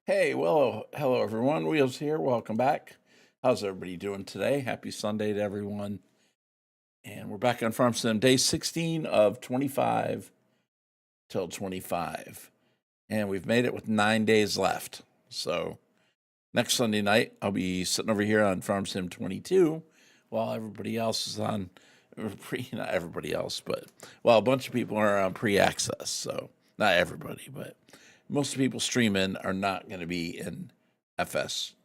Hey, well, hello everyone. Wheels here. Welcome back. How's everybody doing today? Happy Sunday to everyone. And we're back on Farm Sim day 16 of 25 till 25. And we've made it with 9 days left. So next Sunday night, I'll be sitting over here on Farm Sim 22 while everybody else is on not everybody else, but a bunch of people are on pre-access. So not everybody, but most people streaming are not going to be in FS22.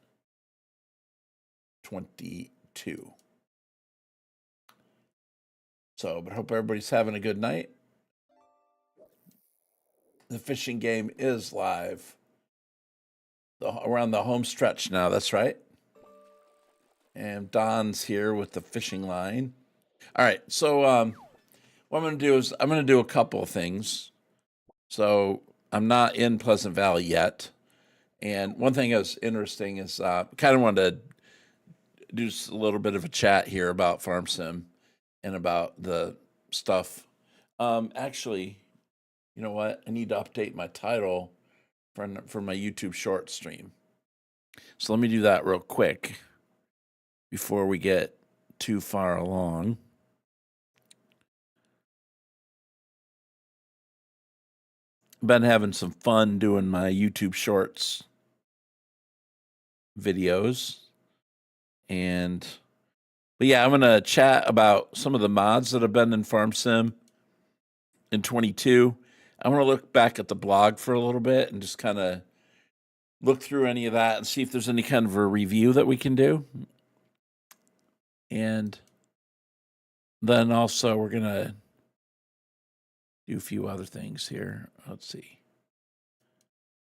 So, but hope everybody's having a good night. The fishing game is live. Around the home stretch now, that's right. And Don's here with the fishing line. All right, so what I'm going to do is I'm going to do a couple of things. So I'm not in Pleasant Valley yet. And one thing that's interesting is kind of wanted to do a little bit of a chat here about Farm Sim and about the stuff. Actually, you know what? I need to update my title for my YouTube short stream. So let me do that real quick before we get too far along. Been having some fun doing my YouTube shorts videos. But yeah, I'm going to chat about some of the mods that have been in Farm Sim in 22. I want to look back at the blog for a little bit and just kind of look through any of that and see if there's any kind of a review that we can do. And then also we're going to do a few other things here. Let's see.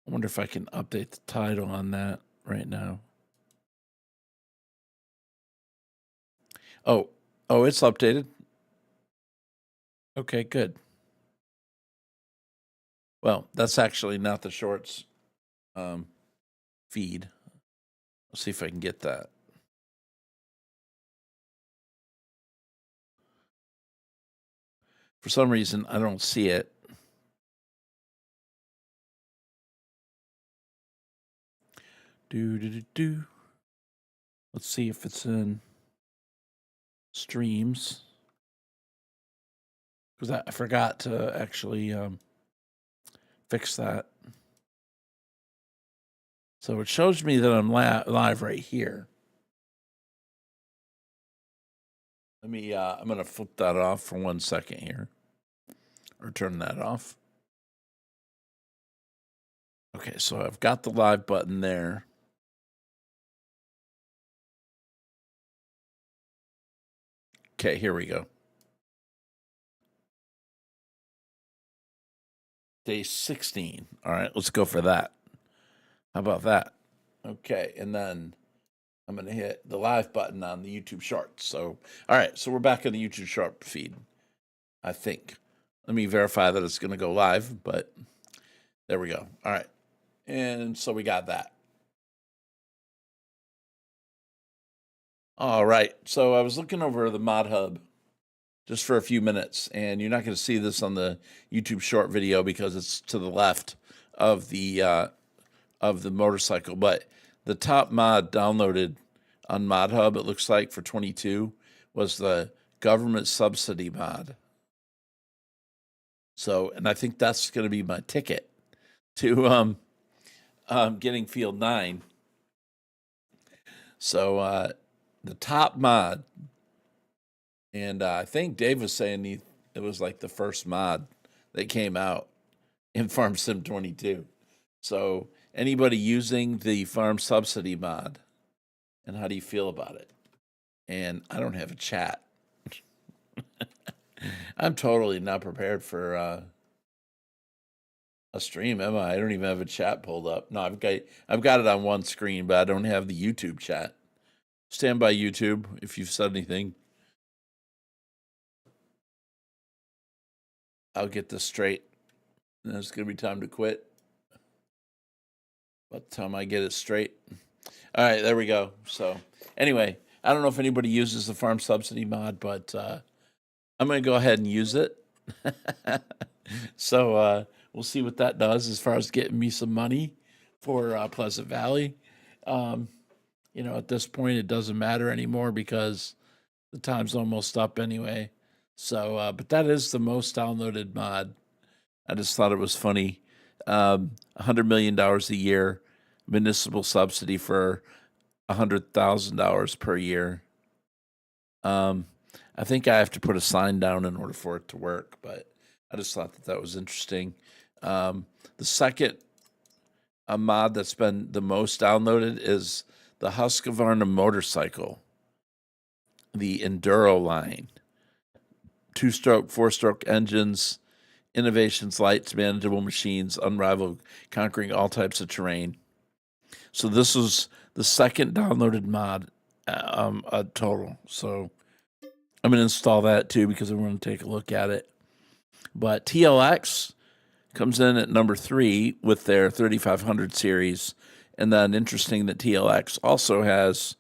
I wonder if I can update the title on that right now. Oh, it's updated. Okay, good. Well, that's actually not the shorts feed. Let's see if I can get that. For some reason, I don't see it. Let's see if it's in streams. Because I forgot to actually fix that. So it shows me that I'm live right here. Let me, I'm going to flip that off for 1 second here. Or turn that off. Okay, so I've got the live button there. Okay, here we go. Day 16. All right, let's go for that. How about that? Okay, and then I'm going to hit the live button on the YouTube Shorts. So, all right, so we're back in the YouTube Short feed, I think. Let me verify that it's going to go live, but there we go. All right, and so we got that. All right, so I was looking over the Mod Hub just for a few minutes, and you're not going to see this on the YouTube Short video because it's to the left of the motorcycle, but the top mod downloaded on Mod Hub, it looks like for 22, was the government subsidy mod. So, and I think that's going to be my ticket to getting Field 9. So the top mod, and I think Dave was saying it was like the first mod that came out in Farm Sim 22. So anybody using the farm subsidy mod, and how do you feel about it? And I don't have a chat. I'm totally not prepared for a stream, am I? I don't even have a chat pulled up. No, I've got it on one screen, but I don't have the YouTube chat. Stand by YouTube if you've said anything. I'll get this straight. And it's gonna be time to quit. By the time I get it straight. All right, there we go. So anyway, I don't know if anybody uses the farm subsidy mod, but I'm going to go ahead and use it. So we'll see what that does as far as getting me some money for Pleasant Valley. Um, at this point, it doesn't matter anymore because the time's almost up anyway. So, but that is the most downloaded mod. I just thought it was funny. $100 million a year, municipal subsidy for $100,000 per year. I think I have to put a sign down in order for it to work, but I just thought that was interesting. The second mod that's been the most downloaded is the Husqvarna motorcycle, the Enduro line. 2-stroke, 4-stroke engines, innovations, lights, manageable machines, unrivaled, conquering all types of terrain. So this was the second downloaded mod total. So I'm going to install that too because I want to take a look at it. But TLX comes in at number 3 with their 3500 series. And then interesting that TLX also has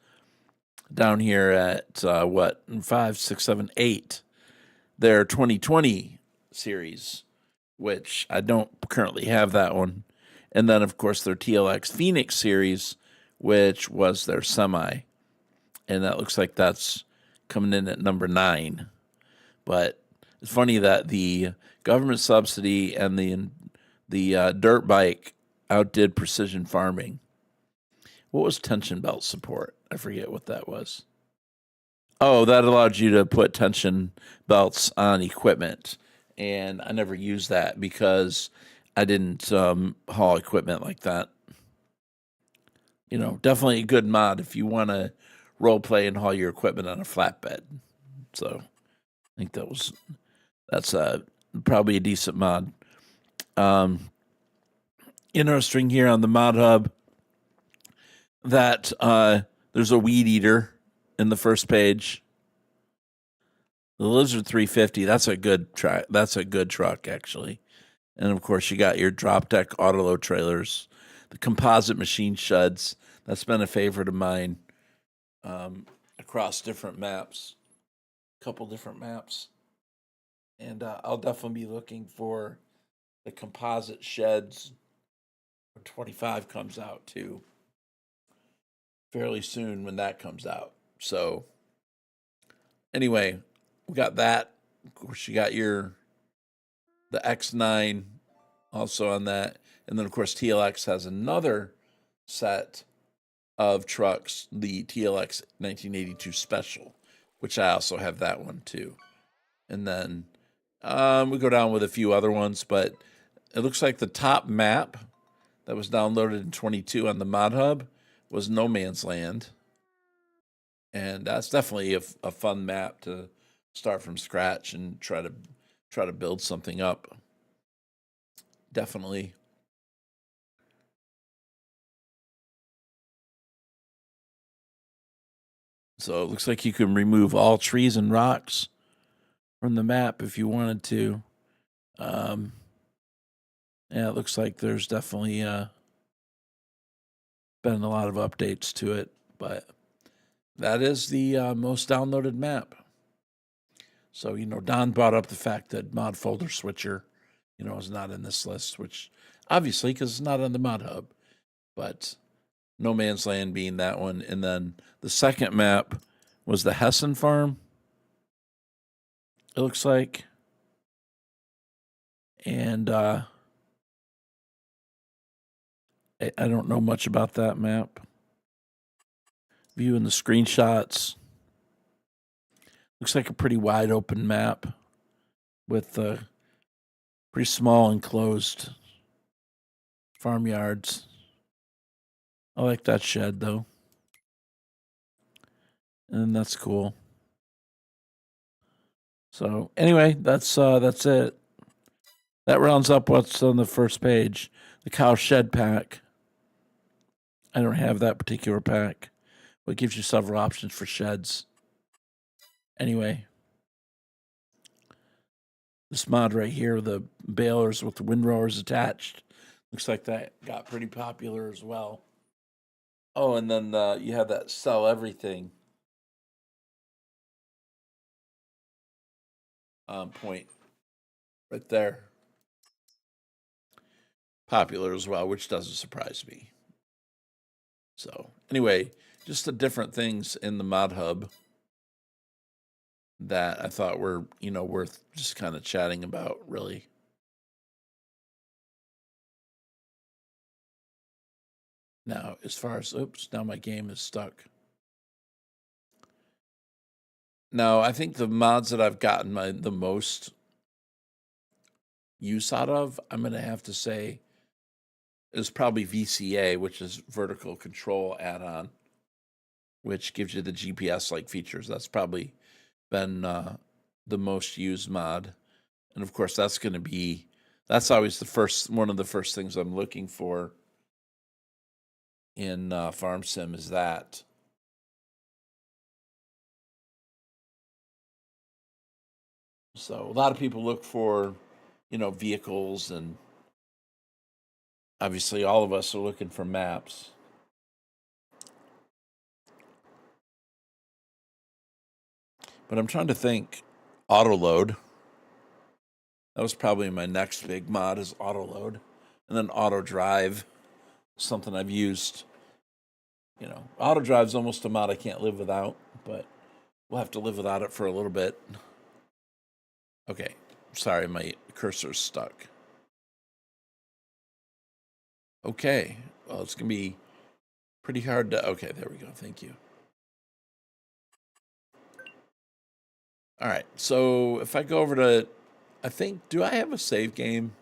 down here at 5, 6, 7, 8, their 2020 series, which I don't currently have that one. And then, of course, their TLX Phoenix series, which was their semi. And that looks like that's coming in at number 9. But it's funny that the government subsidy and the dirt bike outdid precision farming. What was tension belt support? I forget what that was. Oh, that allowed you to put tension belts on equipment. And I never used that because I didn't haul equipment like that. Definitely a good mod if you want to role play and haul your equipment on a flatbed. So I think that's probably a decent mod. Interesting here on the mod hub that there's a weed eater in the first page. The Lizard 350, that's a good truck. That's a good truck, actually. And of course, you got your drop deck autoload trailers, the composite machine sheds. That's been a favorite of mine across different maps, a couple different maps. And I'll definitely be looking for the composite sheds when 25 comes out too, fairly soon when that comes out. So anyway, we got that. Of course, you got the X9 also on that. And then, of course, TLX has another set of trucks, the TLX 1982 Special, which I also have that one too. And then we go down with a few other ones, but it looks like the top map that was downloaded in 22 on the Mod Hub was No Man's Land. And that's definitely a fun map to start from scratch and try to build something up. Definitely. So it looks like you can remove all trees and rocks from the map if you wanted to. Yeah, it looks like there's definitely been a lot of updates to it, but that is the most downloaded map. So, Don brought up the fact that Mod Folder Switcher, is not in this list, which obviously because it's not on the Mod Hub, but No Man's Land being that one. And then the second map was the Hessen Farm, it looks like. And I don't know much about that map. Viewing the screenshots. Looks like a pretty wide open map with pretty small enclosed farmyards. I like that shed though. And that's cool. So anyway, that's it. That rounds up what's on the first page. The cow shed pack. I don't have that particular pack, but it gives you several options for sheds. Anyway, this mod right here, the balers with the windrowers attached, looks like that got pretty popular as well. Oh, and then you have that sell everything point right there. Popular as well, which doesn't surprise me. So anyway, just the different things in the mod hub that I thought were, worth just kind of chatting about, really. Now, as far as, oops, now my game is stuck. Now, I think the mods that I've gotten the most use out of, I'm going to have to say, is probably VCA, which is vertical control add-on, which gives you the GPS-like features. That's probably been the most used mod. And of course, that's always one of the first things I'm looking for in Farm Sim is that. So a lot of people look for, vehicles, and obviously all of us are looking for maps. But I'm trying to think. Auto load. That was probably my next big mod, is auto load. And then auto drive, something I've used. Auto drive's almost a mod I can't live without, but we'll have to live without it for a little bit. Okay, sorry, my cursor's stuck. Okay, well, it's going to be pretty hard to... Okay, there we go. Thank you. All right, so if I go over to... do I have a save game?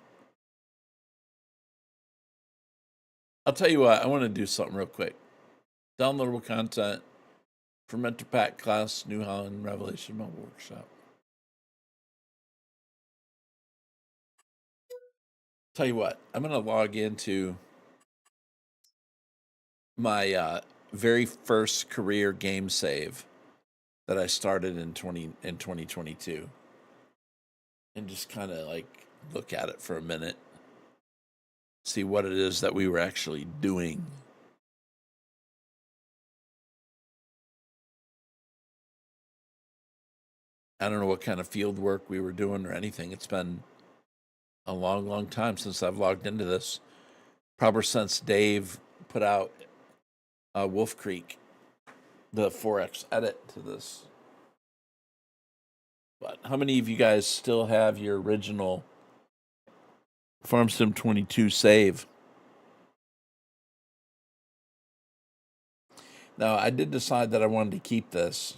I'll tell you what, I want to do something real quick. Downloadable content, Fermenter Pack class, New Holland Revelation Mobile Workshop. Tell you what, I'm going to log into my very first career game save that I started in 2022, and just kind of like look at it for a minute, see what it is that we were actually doing. I don't know what kind of field work we were doing or anything. It's been a long, long time since I've logged into this. Probably since Dave put out Wolf Creek, the 4X edit to this. But how many of you guys still have your original Farm Sim 22 save? Now, I did decide that I wanted to keep this.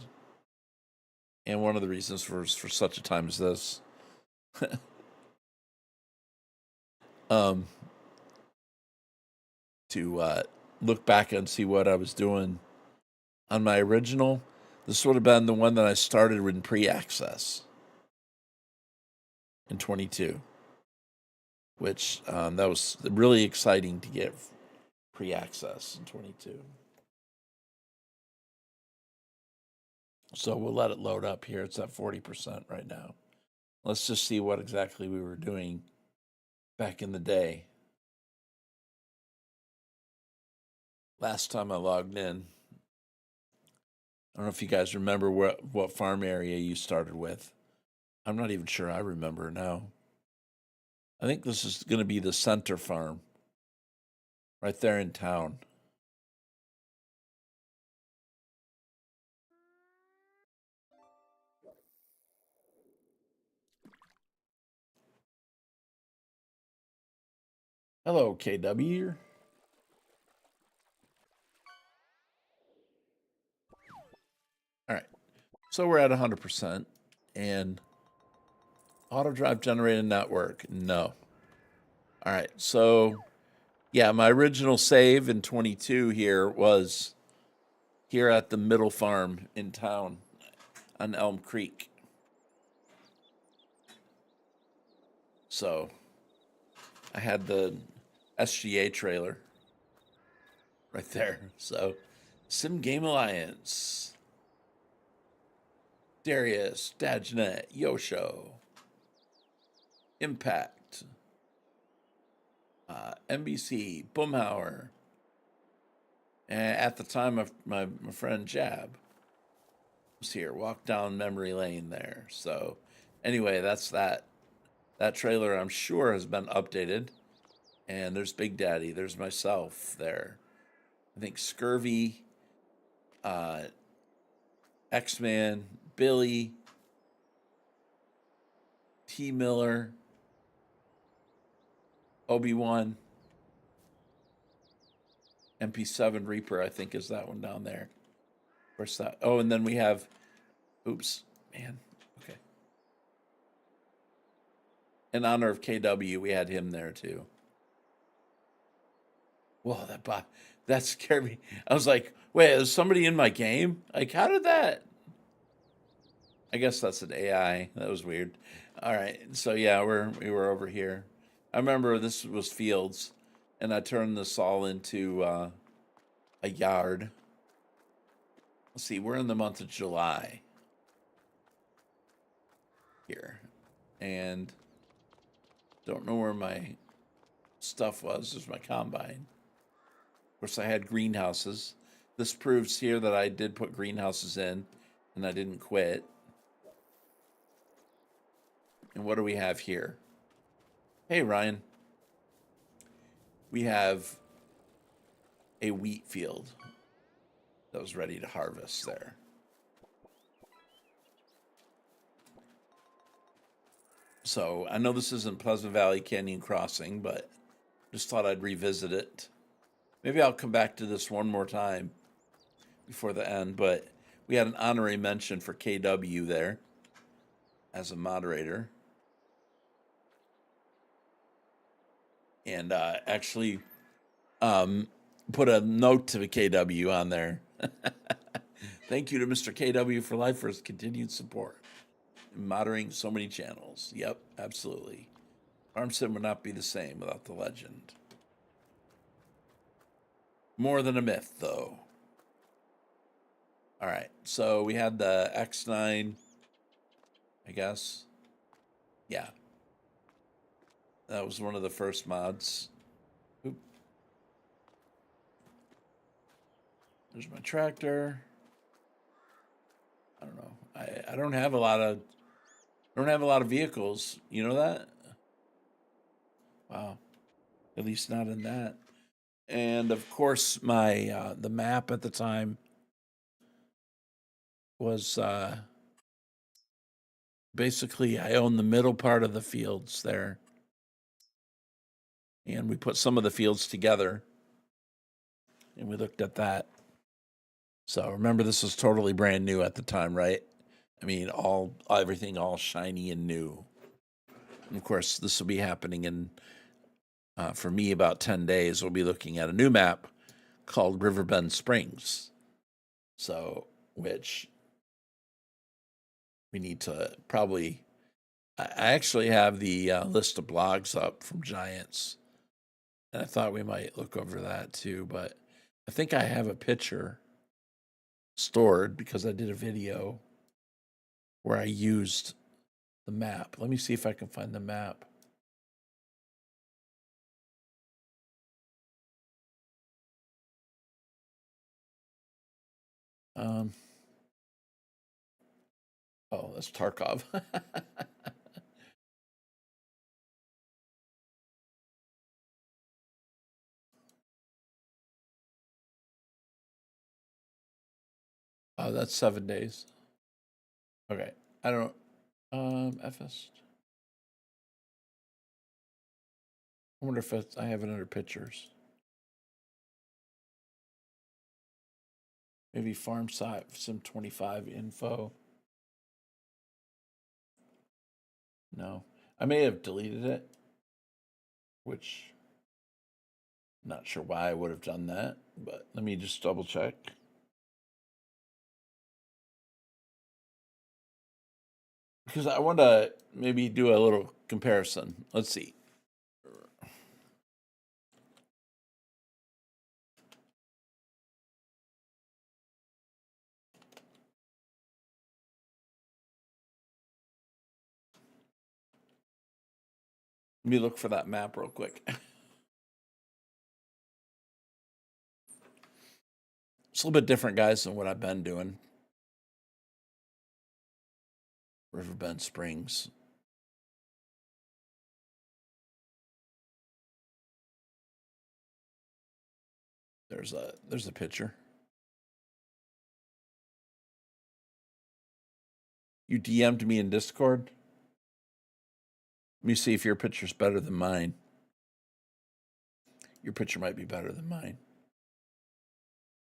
And one of the reasons for such a time as this, to look back and see what I was doing on my original. This would have been the one that I started in pre-access in 22, which that was really exciting to get pre-access in 22. So we'll let it load up here. It's at 40% right now. Let's just see what exactly we were doing back in the day. Last time I logged in, I don't know if you guys remember what farm area you started with. I'm not even sure I remember now. I think this is going to be the center farm, right there in town. Hello, KW. All right, so we're at 100%, and auto drive generated network, no. All right, so yeah, my original save in 22 here was here at the middle farm in town on Elm Creek. So I had the SGA trailer right there. So Sim Game Alliance, Darius, Dajnet, Yosho, Impact, NBC, Boomhauer, and at the time my friend Jab was here. Walk down memory lane there. So anyway, that's that trailer. I'm sure has been updated. And there's Big Daddy. There's myself there. I think Scurvy, uh, X-Man, Billy, T. Miller, Obi-Wan, MP7 Reaper, I think is that one down there. Where's that? Oh, and then we have, oops, man, okay. In honor of KW, we had him there too. Whoa, that scared me. I was like, wait, is somebody in my game? Like, how did that? I guess that's an AI. That was weird. All right, so yeah, we were over here. I remember this was fields, and I turned this all into a yard. Let's see, we're in the month of July here, and don't know where my stuff was. There's my combine. Of course, I had greenhouses. This proves here that I did put greenhouses in, and I didn't quit. And what do we have here? Hey, Ryan. We have a wheat field that was ready to harvest there. So I know this isn't Pleasant Valley Canyon Crossing, but just thought I'd revisit it. Maybe I'll come back to this one more time before the end, but we had an honorary mention for KW there as a moderator. And actually put a note to the KW on there. Thank you to Mr. KW for life for his continued support in moderating so many channels. Yep, absolutely. Farm Sim would not be the same without the legend. More than a myth, though. All right, so we had the X9, I guess. Yeah. That was one of the first mods. Oop. There's my tractor. I don't know. I don't have a lot of vehicles. You know that? Wow. At least not in that. And of course, my the map at the time was basically I own the middle part of the fields there, and we put some of the fields together, and we looked at that. So remember, this was totally brand new at the time, right? I mean, everything all shiny and new. And of course, this will be happening in for me about 10 days. We'll be looking at a new map called Riverbend Springs. So, which we need to probably. I actually have the list of blogs up from Giants, and I thought we might look over that too. But I think I have a picture stored because I did a video where I used the map. Let me see if I can find the map. Oh, that's Tarkov. Oh, that's 7 days. Okay. I don't FS. I wonder if I have it under pictures. Maybe farm site sim 25 info. No. I may have deleted it, which I'm not sure why I would have done that, but let me just double check. Because I want to maybe do a little comparison. Let's see. Let me look for that map real quick. It's a little bit different, guys, than what I've been doing. Riverbend Springs. There's a picture. You DM'd me in Discord. Let me see if your picture's better than mine. Your picture might be better than mine.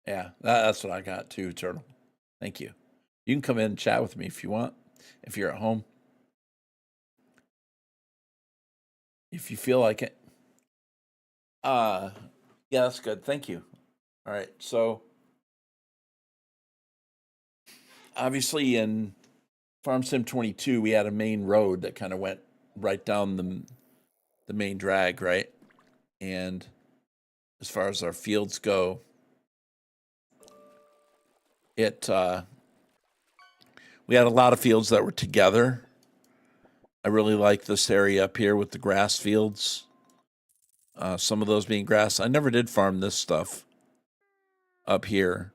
Yeah, that's what I got too, Turtle. Thank you. You can come in and chat with me if you want, if you're at home. If you feel like it. Yeah, that's good. Thank you. All right. So obviously in Farm Sim 22, we had a main road that kind of went right down the main drag, right? And as far as our fields go, we had a lot of fields that were together. I really like this area up here with the grass fields. Some of those being grass. I never did farm this stuff up here.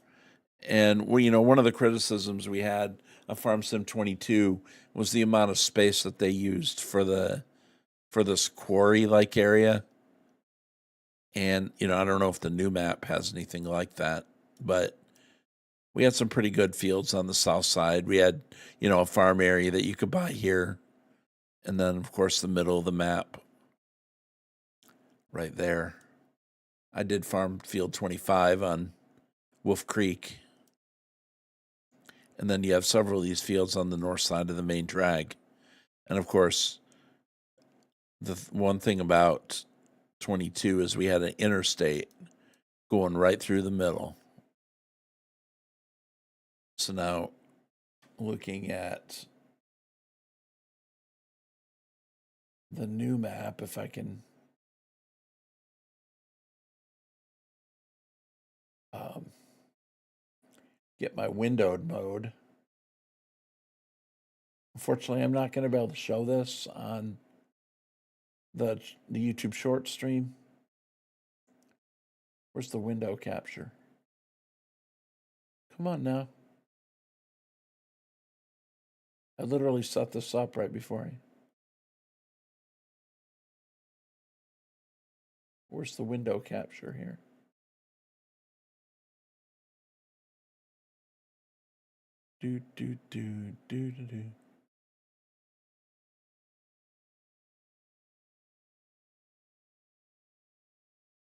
And one of the criticisms we had of Farm Sim 22 was the amount of space that they used for this quarry-like area. And I don't know if the new map has anything like that, but we had some pretty good fields on the south side. We had a farm area that you could buy here, and then of course the middle of the map right there. I did farm field 25 on Wolf Creek. And then you have several of these fields on the north side of the main drag. And of course, the one thing about 22 is we had an interstate going right through the middle. So now, looking at the new map, if I can get my windowed mode. Unfortunately, I'm not going to be able to show this on the YouTube short stream. Where's the window capture? Come on now. I literally set this up right before I... Where's the window capture here? Do.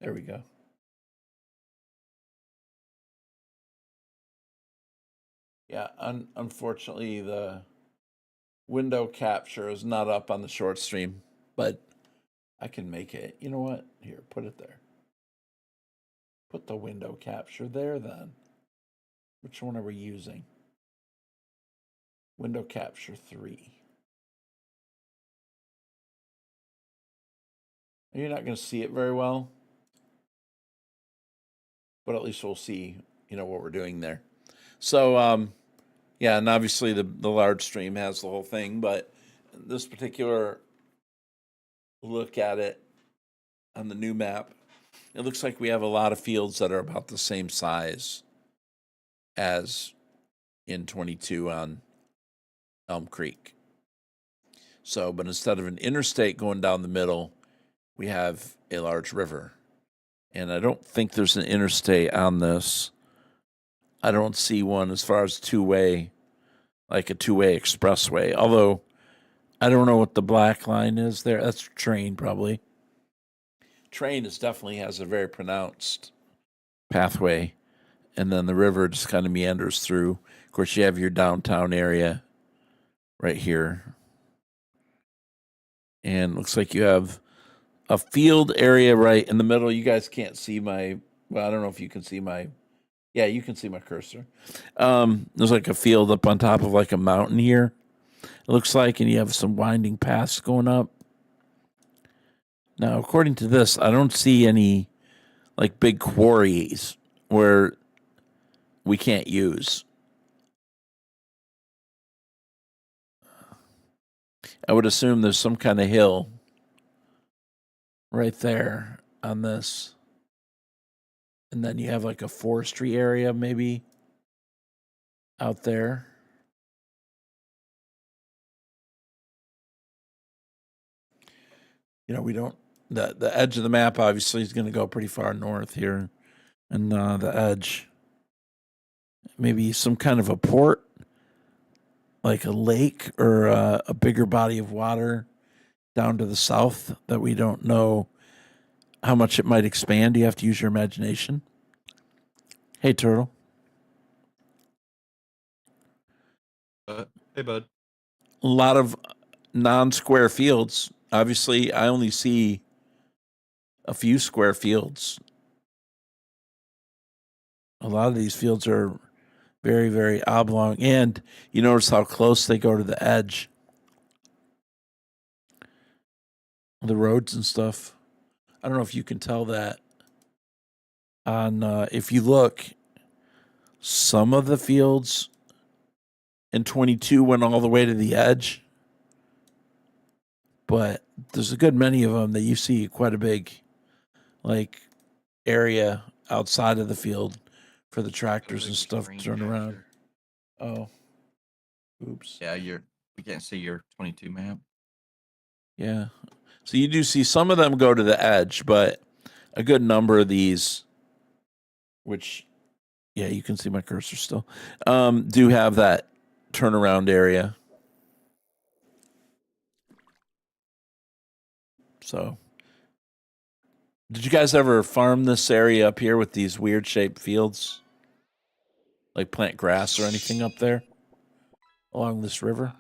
There we go. Yeah, unfortunately, the window capture is not up on the short stream, but I can make it. You know what? Here, put it there. Put the window capture there then. Which one are we using? Window capture 3. You're not going to see it very well, but at least we'll see, what we're doing there. So, yeah, and obviously the large stream has the whole thing, but this particular look at it on the new map, it looks like we have a lot of fields that are about the same size as in 22 on Elm Creek. So, but instead of an interstate going down the middle, we have a large river. And I don't think there's an interstate on this. I don't see one as far as two-way, like a two-way expressway. Although, I don't know what the black line is there. That's train, probably. Train definitely has a very pronounced pathway. And then the river just kind of meanders through. Of course, you have your downtown area right here. And looks like you have a field area right in the middle. You guys can't see I don't know if you can see yeah, you can see my cursor. There's like a field up on top of like a mountain here, it looks like, and you have some winding paths going up. Now, according to this, I don't see any like big quarries where we can't use. I would assume there's some kind of hill right there on this. And then you have like a forestry area maybe out there. We don't, the edge of the map obviously is going to go pretty far north here. and the edge. Maybe some kind of a port, like a lake or a bigger body of water down to the south that we don't know how much it might expand. You have to use your imagination. Hey, Turtle. Hey, bud. A lot of non-square fields. Obviously, I only see a few square fields. A lot of these fields are very, very oblong, and you notice how close they go to the edge, the roads and stuff. I don't know if you can tell that on if you look, some of the fields in 22 went all the way to the edge, but there's a good many of them that you see quite a big like area outside of the field for the tractors and stuff to turn around. Oh, oops. Yeah, we can't see your 22 map. Yeah. So you do see some of them go to the edge, but a good number of these, which, yeah, you can see my cursor still, do have that turnaround area. So, did you guys ever farm this area up here with these weird shaped fields? Like plant grass or anything up there along this river?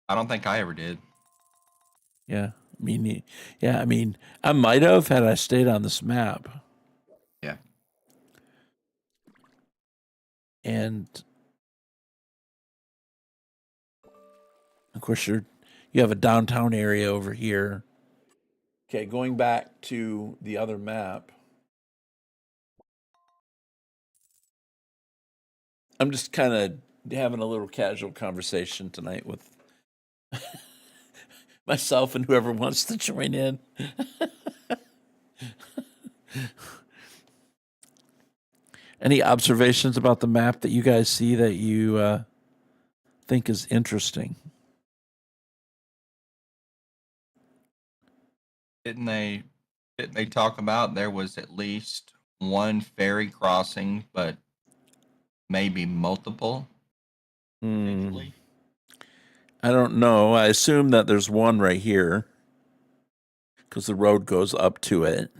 I don't think I ever did. Yeah. I mean, I might have had I stayed on this map. Yeah. And of course, you have a downtown area over here. Okay, going back to the other map. I'm just kind of having a little casual conversation tonight with myself and whoever wants to join in. Any observations about the map that you guys see that you think is interesting? Didn't they talk about there was at least one ferry crossing, but maybe multiple? Potentially? I don't know. I assume that there's one right here because the road goes up to it.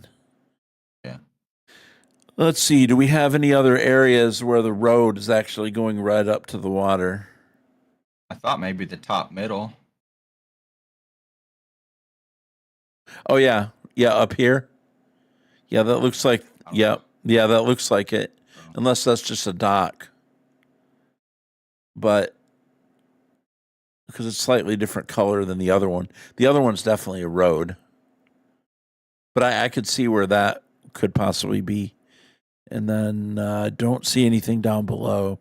Yeah. Let's see. Do we have any other areas where the road is actually going right up to the water? I thought maybe the top middle. Oh, yeah. Yeah, up here. Yeah, that looks like, yeah, that looks like it. Unless that's just a dock. But because it's slightly different color than the other one. The other one's definitely a road. But I could see where that could possibly be. And then don't see anything down below.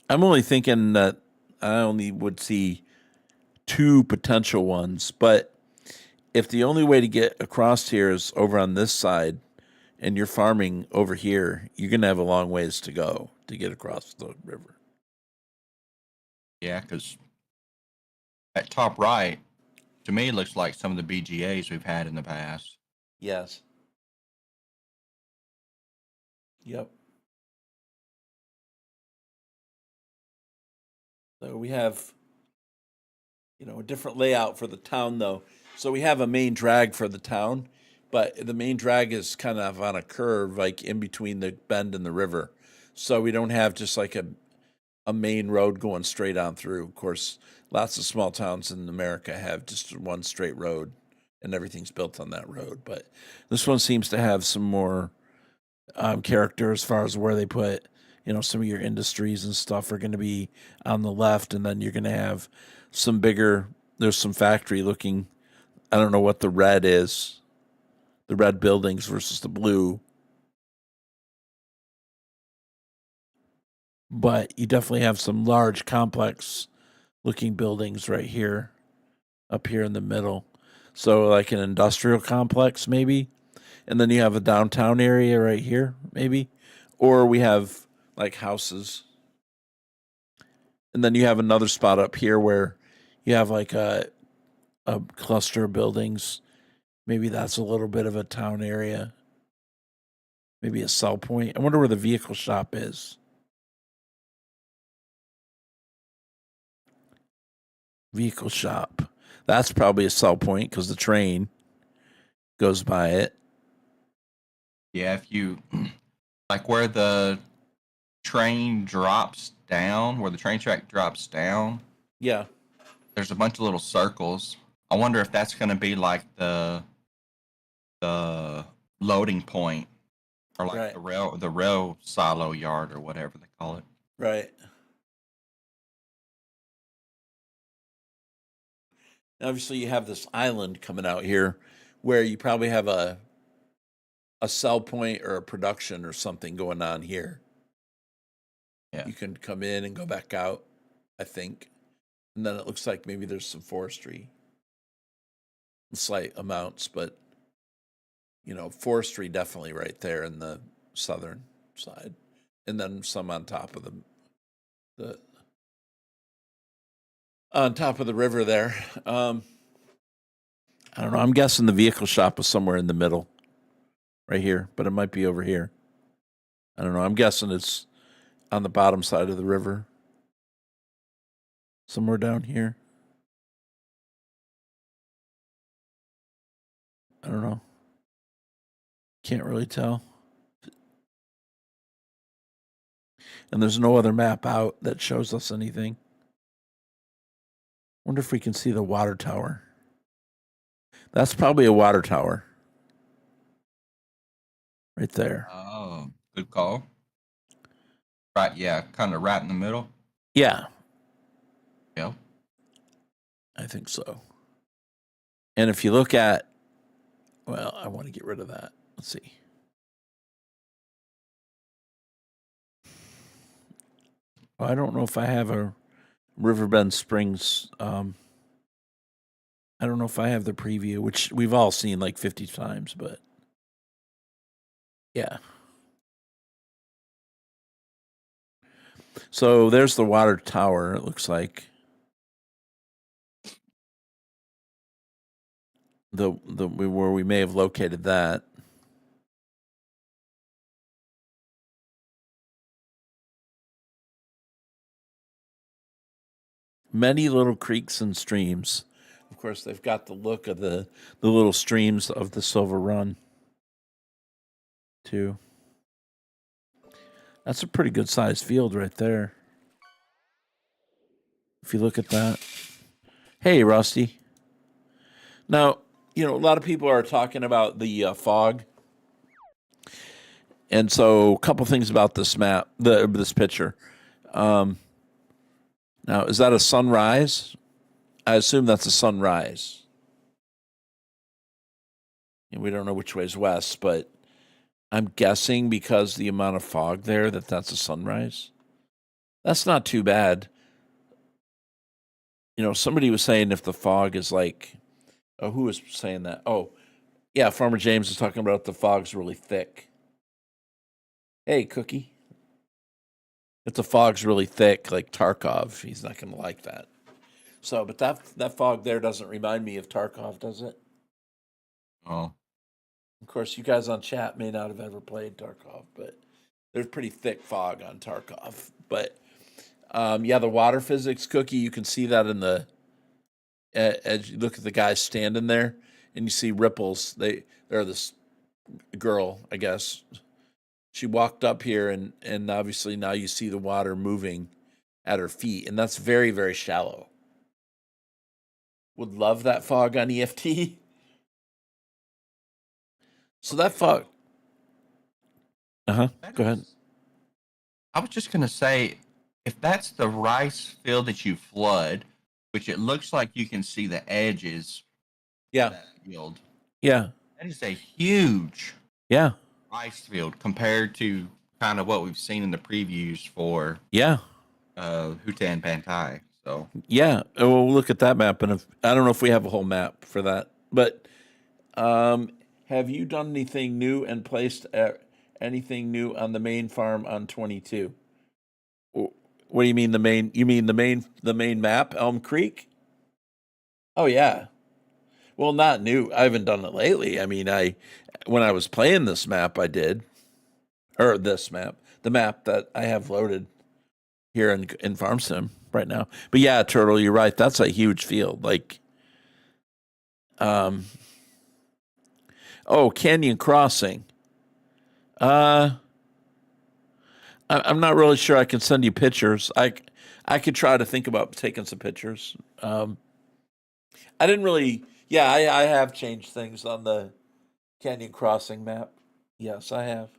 I'm only thinking that I only would see two potential ones. But if the only way to get across here is over on this side and you're farming over here, you're going to have a long ways to go to get across the river. Yeah, because at top right, to me, it looks like some of the BGAs we've had in the past. Yes. Yep. So we have, a different layout for the town, though. So we have a main drag for the town, but the main drag is kind of on a curve, like in between the bend and the river. So we don't have just like a main road going straight on through. Of course, lots of small towns in America have just one straight road, and everything's built on that road. But this one seems to have some more character as far as where they put, some of your industries and stuff are going to be on the left, and then you're going to have some bigger. There's some factory looking. I don't know what the red is. The red buildings versus the blue. But you definitely have some large, complex looking buildings right here, up here in the middle. So, like an industrial complex, maybe. And then you have a downtown area right here, maybe. Or we have like houses. And then you have another spot up here where you have like a cluster of buildings. Maybe that's a little bit of a town area. Maybe a sell point. I wonder where the vehicle shop is. Vehicle shop. That's probably a sell point because the train goes by it. Yeah, if you like where the train drops down, where the train track drops down, Yeah. there's a bunch of little circles. I wonder if that's going to be like the loading point, or like Right. the rail silo yard, or whatever they call it. Right. Obviously, you have this island coming out here where you probably have a sell point or a production or something going on here. Yeah. You can come in and go back out, I think. And then it looks like maybe there's some forestry, slight amounts, but forestry definitely right there in the southern side, and then some on top of the on top of the river there. I don't know. I'm guessing the vehicle shop is somewhere in the middle, right here, but it might be over here. I don't know. I'm guessing it's on the bottom side of the river, somewhere down here. I don't know. Can't really tell. And there's no other map out that shows us anything. Wonder if we can see the water tower. That's probably a water tower. Right there. Oh, good call. Right, yeah, kind of right in the middle. Yeah, Yeah. I think so. And if you look at, well, I want to get rid of that. Let's see. Well, I don't know if I have a Riverbend Springs. I don't know if I have the preview, which we've all seen like 50 times, but yeah. So there's the water tower, it looks like. Where we may have located that. Many little creeks and streams. Of course, they've got the look of the little streams of the Silver Run, too. That's a pretty good sized field right there. If you look at that. Hey, Rusty. Now, a lot of people are talking about the fog. And so a couple things about this map, this picture. Now, is that a sunrise? I assume that's a sunrise. And we don't know which way is west, but I'm guessing because the amount of fog there that's a sunrise. That's not too bad. Somebody was saying if the fog is like, oh, who was saying that? Oh, yeah, Farmer James was talking about if the fog's really thick. Hey, Cookie. If the fog's really thick, like Tarkov, he's not going to like that. So, but that fog there doesn't remind me of Tarkov, does it? Oh. Of course, you guys on chat may not have ever played Tarkov, but there's pretty thick fog on Tarkov. But yeah, the water physics, Cookie, you can see that in the as you look at the guy standing there, and you see ripples. They're this girl, I guess. She walked up here, and obviously now you see the water moving at her feet, and that's very, very shallow. Would love that fog on EFT. So that fog. Go ahead. I was just gonna say, if that's the rice field that you flood, which it looks like you can see the edges Yeah. of that field. Yeah. That is a huge Yeah. rice field compared to kind of what we've seen in the previews for Yeah. Hutan Pantai. So Yeah. Well, look at that map, and I don't know if we have a whole map for that, but have you done anything new and placed anything new on the main farm on 22? What do you mean the main? You mean the main map, Elm Creek? Oh yeah. Well, not new. I haven't done it lately. I mean, when I was playing this map, I did. or this map, the map that I have loaded here in Farm Sim right now. But yeah, Turtle, you're right. That's a huge field. Like, um, oh, Canyon Crossing. Uh, I'm not really sure I can send you pictures. I could try to think about taking some pictures. I didn't really. Yeah, I have changed things on the Canyon Crossing map. Yes, I have.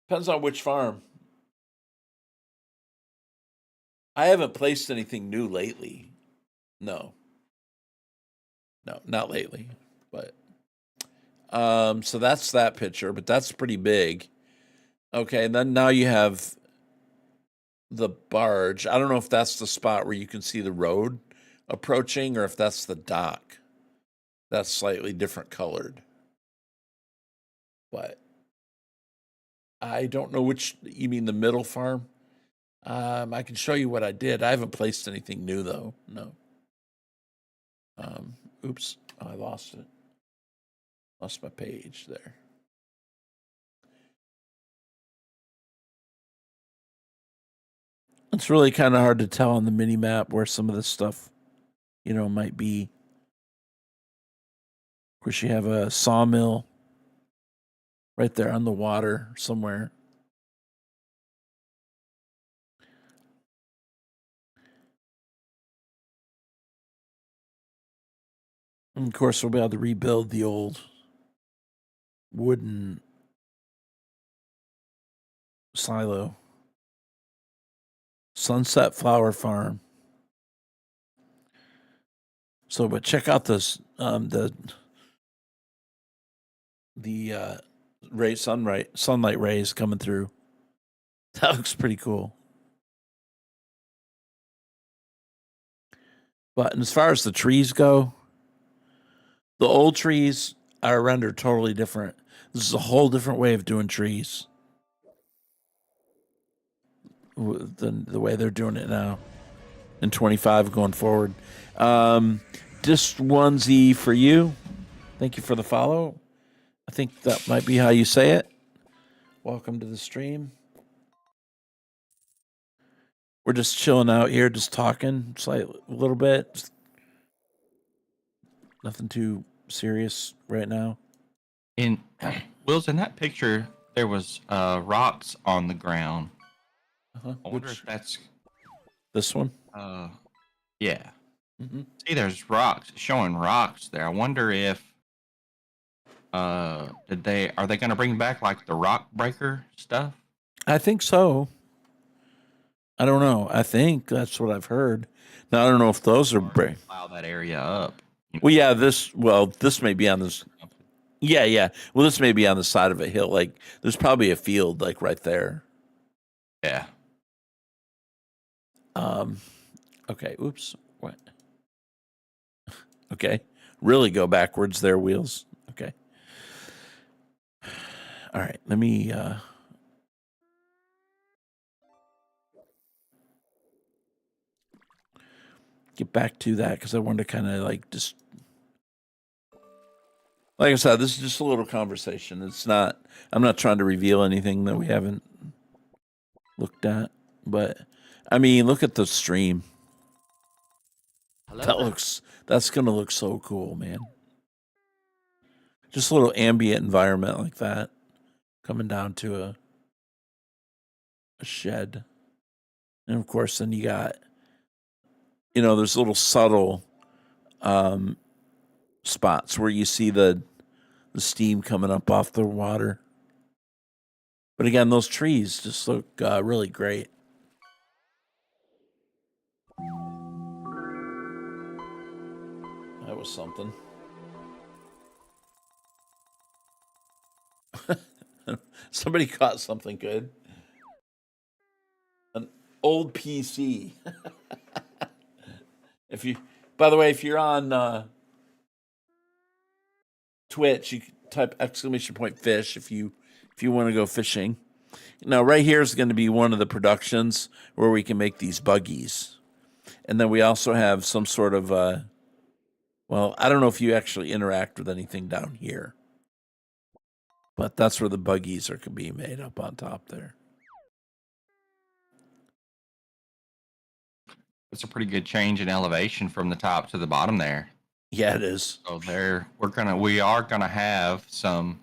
Depends on which farm. I haven't placed anything new lately. No, no, not lately. But so that's that picture, but that's pretty big. Okay, and then now you have the barge. I don't know if that's the spot where you can see the road approaching or if that's the dock. That's slightly different colored. But I don't know which you mean the middle farm. I can show you what I did. I haven't placed anything new though. No. Oops, I lost it. Lost my page there. It's really kind of hard to tell on the mini map where some of this stuff, might be. Of course, you have a sawmill right there on the water somewhere. And of course, we'll be able to rebuild the old wooden silo. Sunset Flower Farm. So, but check out this the sunlight rays coming through. That looks pretty cool. But as far as the trees go, the old trees are rendered totally different. This is a whole different way of doing trees than the way they're doing it now in 25 going forward. Just onesie for you. Thank you for the follow. I think that might be how you say it. Welcome to the stream. We're just chilling out here, just talking a little bit. Just nothing too serious right now. In Wills, in that picture, there was rocks on the ground. I wonder if that's this one. Yeah. Mm-hmm. See, there's rocks showing rocks there. I wonder if are they going to bring back like the rock breaker stuff? I think so. I don't know. I think that's what I've heard. Now I don't know if those are plow that area up. Well, yeah. This may be on this. Yeah. Well, this may be on the side of a hill. Like there's probably a field like right there. Yeah. Okay. Oops. What? Okay. Really go backwards there, Wheels. Okay. All right. Let me get back to that because I wanted to kind of like just like I said, this is just a little conversation. I'm not trying to reveal anything that we haven't looked at. But I mean, look at the stream. Hello? That's gonna look so cool, man. Just a little ambient environment like that. Coming down to a shed. And of course then you got there's little subtle spots where you see the steam coming up off the water. But again, those trees just look really great. That was something. Somebody caught something good. An old PC. By the way, if you're on Twitch, you can type !fish if you want to go fishing. Now, right here is going to be one of the productions where we can make these buggies. And then we also have some sort of, I don't know if you actually interact with anything down here. But that's where the buggies are being made up on top there. It's a pretty good change in elevation from the top to the bottom there. Yeah, it is. So we are gonna have some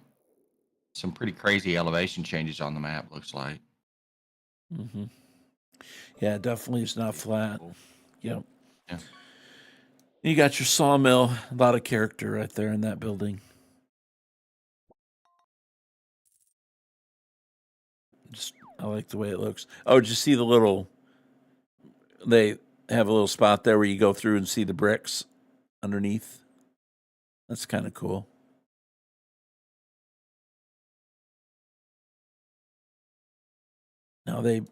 pretty crazy elevation changes on the map. Looks like. Mm-hmm. Yeah, definitely it's not flat. Cool. Yep. Yeah. You got your sawmill. A lot of character right there in that building. I like the way it looks. Oh, did you see the little? They have a little spot there where you go through and see the bricks underneath. That's kind of cool. Now they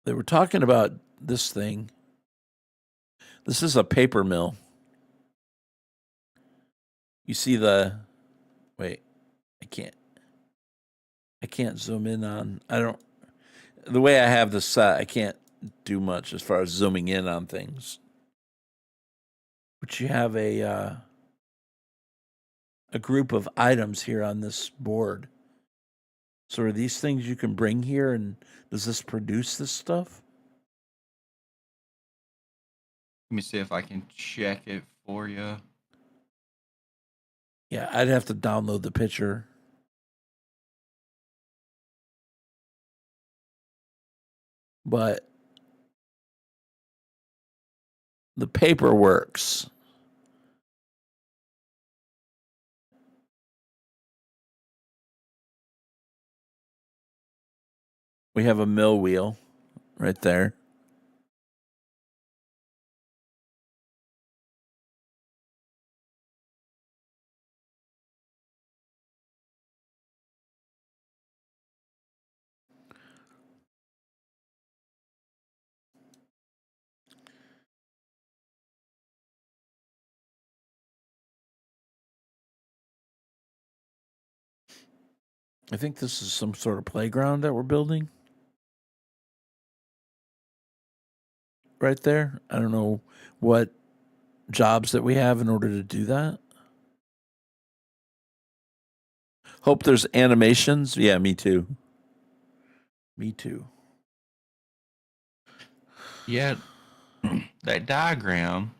were talking about this thing. This is a paper mill. You see the wait, I can't zoom in on. I don't the way I have this set, I can't do much as far as zooming in on things. But you have a group of items here on this board. So are these things you can bring here, and does this produce this stuff? Let me see if I can check it for you. Yeah, I'd have to download the picture. But the paper works. We have a mill wheel right there. I think this is some sort of playground that we're building. Right there. I don't know what jobs that we have in order to do that. Hope there's animations. Yeah, me too. Me too. Yeah, that diagram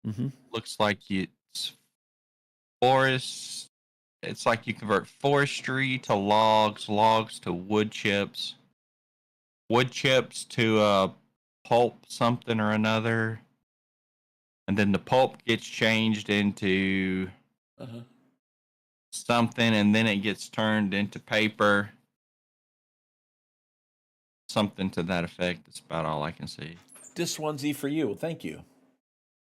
Mm-hmm. looks like it's forest. It's like you convert forestry to logs, logs to wood chips to pulp something or another, and then the pulp gets changed into something, and then it gets turned into paper. Something to that effect. That's about all I can see. This onesie for you. Thank you.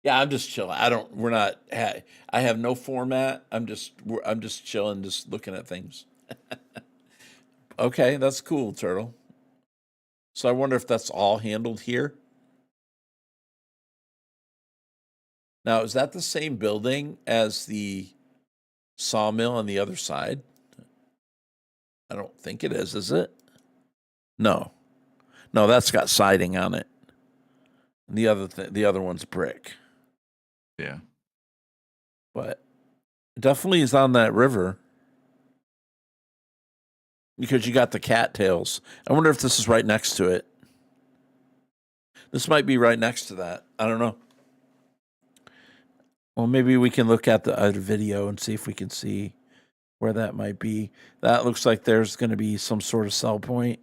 Yeah, I'm just chilling. We're not. I have no format. I'm just chilling, just looking at things. Okay, that's cool, Turtle. So I wonder if that's all handled here. Now, is that the same building as the sawmill on the other side? I don't think it is it? No. No, that's got siding on it. And the other one's brick. Yeah. But it definitely is on that river. Because you got the cattails. I wonder if this is right next to it. This might be right next to that. I don't know. Well, maybe we can look at the other video and see if we can see where that might be. That looks like there's going to be some sort of sell point.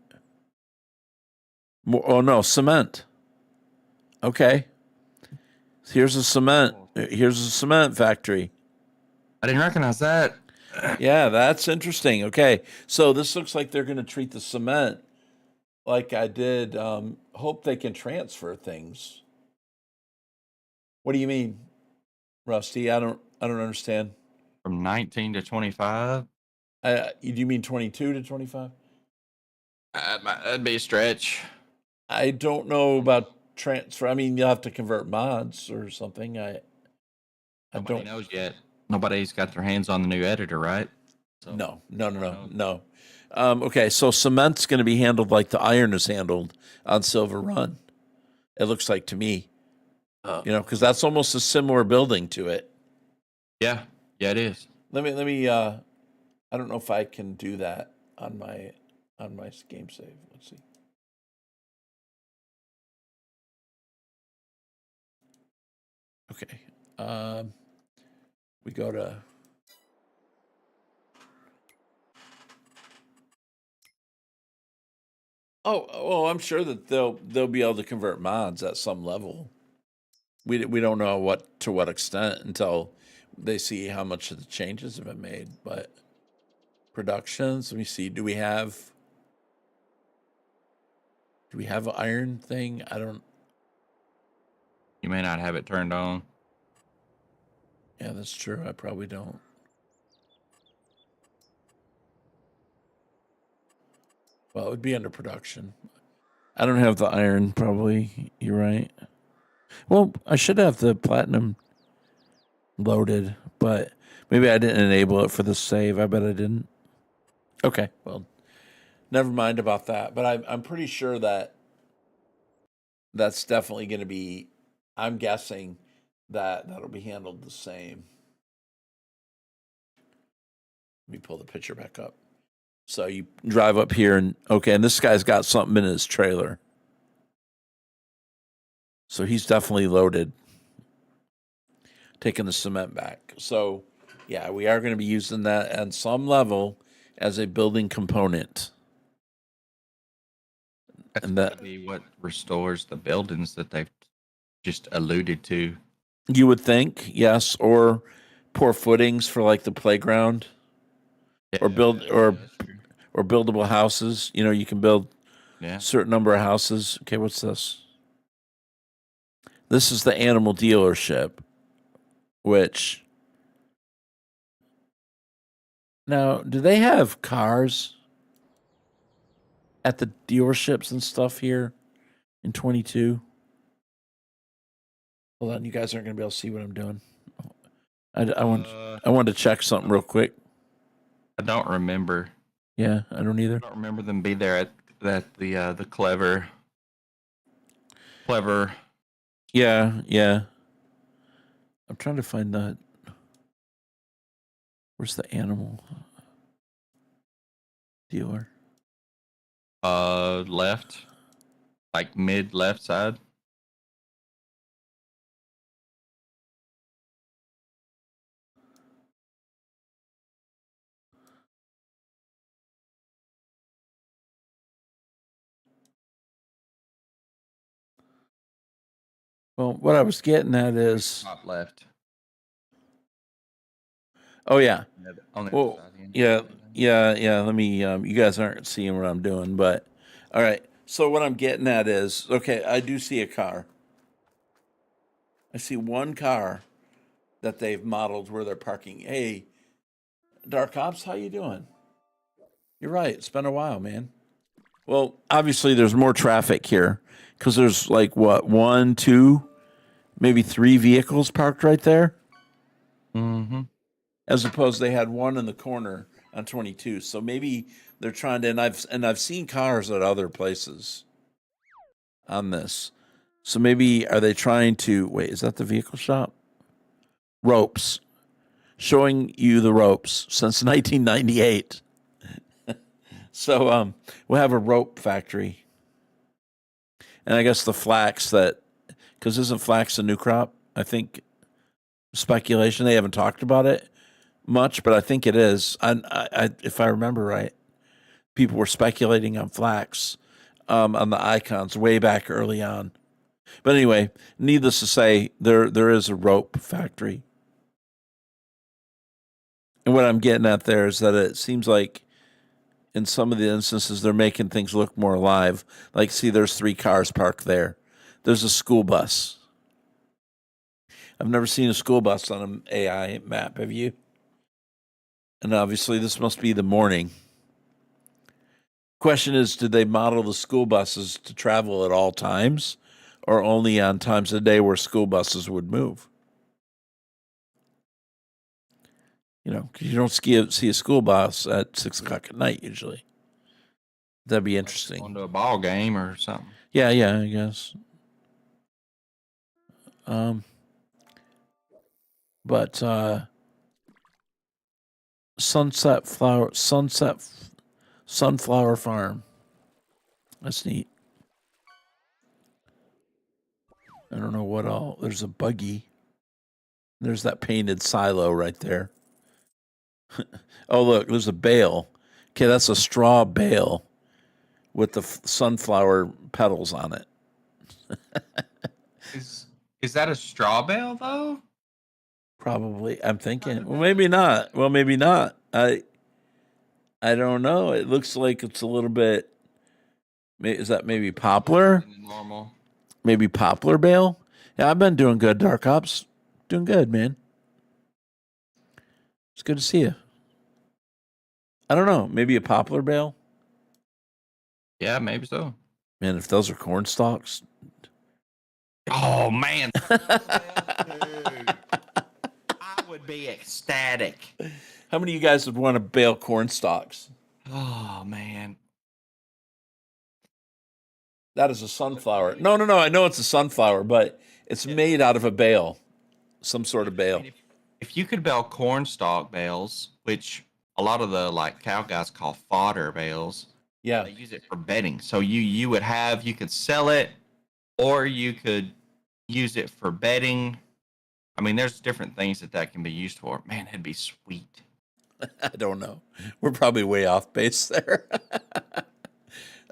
Oh, no, cement. Okay. Here's a cement factory. I didn't recognize that. Yeah, that's interesting. Okay. So this looks like they're going to treat the cement like I did. Hope they can transfer things. What do you mean, Rusty? I don't understand. From 19 to 25? Do you mean 22 to 25? That'd be a stretch. I don't know about transfer. I mean, you'll have to convert mods or something. Nobody knows yet. Nobody's got their hands on the new editor, right? So, No. Okay, so cement's going to be handled like the iron is handled on Silver Run. It looks like to me, because that's almost a similar building to it. Yeah, it is. Let me I don't know if I can do that on my game save. Let's see. Okay. We go to Oh, I'm sure that they'll be able to convert mods at some level. We don't know to what extent until they see how much of the changes have been made. But productions, let me see. Do we have an iron thing? I don't. You may not have it turned on. Yeah, that's true. I probably don't. Well, it would be under production. I don't have the iron, probably. You're right. Well, I should have the platinum loaded, but maybe I didn't enable it for the save. I bet I didn't. Okay, well, never mind about that. But I'm pretty sure that that's definitely going to be. I'm guessing that that'll be handled the same. Let me pull the picture back up. So you drive up here and this guy's got something in his trailer. So he's definitely loaded, taking the cement back. So yeah, we are going to be using that at some level as a building component. That's And got that to be what restores the buildings that they've just alluded to. you would think, yes, or pour footings for like the playground, or build That's true. or buildable houses. You know, you can build Yeah. certain number of houses. Okay, what's this? This is the animal dealership, which now do they have cars at the dealerships and stuff here in 22? Hold on, you guys aren't going to be able to see what I'm doing. I want to check something real quick. I don't remember. Yeah, I don't either. I don't remember them be there at the clever. Yeah. I'm trying to find that. Where's the animal dealer? Left, like mid left side. Well, what I was getting at is, Top left. oh yeah, On the other well, side. yeah. Let me. You guys aren't seeing what I'm doing, but all right. So what I'm getting at is, okay, I do see a car. I see one car that they've modeled where they're parking. Hey, Dark Ops, how you doing? You're right. It's been a while, man. Well, obviously there's more traffic here because there's like what, one, two, maybe three vehicles parked right there, Mm-hmm. as opposed they had one in the corner on 22. So maybe they're trying to, and I've seen cars at other places on this. So maybe are they trying to wait? Is that the vehicle shop? Ropes, showing you the ropes since 1998. So we'll have a rope factory, and I guess the flax that because isn't flax a new crop? I think speculation. They haven't talked about it much, but I think it is. If I remember right, people were speculating on flax on the icons way back early on. But anyway, needless to say, there is a rope factory, and what I'm getting at there is that it seems like in some of the instances they're making things look more alive. Like, see, there's three cars parked there. There's a school bus. I've never seen a school bus on an AI map. Have you? And obviously, this must be the morning. Question is, did they model the school buses to travel at all times or only on times of the day where school buses would move? You know, because you don't see a school bus at 6 o'clock at night usually. That'd be Going interesting. to a ball game or something. Yeah, I guess. Um, but Sunflower Farm. That's neat. I don't know what all. There's a buggy. There's that painted silo right there. Oh, look, there's a bale. Okay, that's a straw bale with the sunflower petals on it. Is that a straw bale though? Probably. I'm thinking. Well, maybe not. Well, maybe not. I don't know. It looks like it's a little bit. Is that maybe poplar? Normal. Maybe poplar bale? Yeah, I've been doing good, Dark Ops. Doing good, man. It's good to see you. I don't know. Maybe a poplar bale? Yeah, maybe so. Man, if those are corn stalks. Oh man. I would be ecstatic. How many of you guys would want to bale corn stalks? Oh man. That is a sunflower. No. I know it's a sunflower, but it's made out of a bale, some sort of bale. If you could bale cornstalk bales, which a lot of the like cow guys call fodder bales, Yeah, they use it for bedding. So you could sell it, or you could use it for bedding. I mean, there's different things that can be used for. Man, that'd be sweet. I don't know. We're probably way off base there.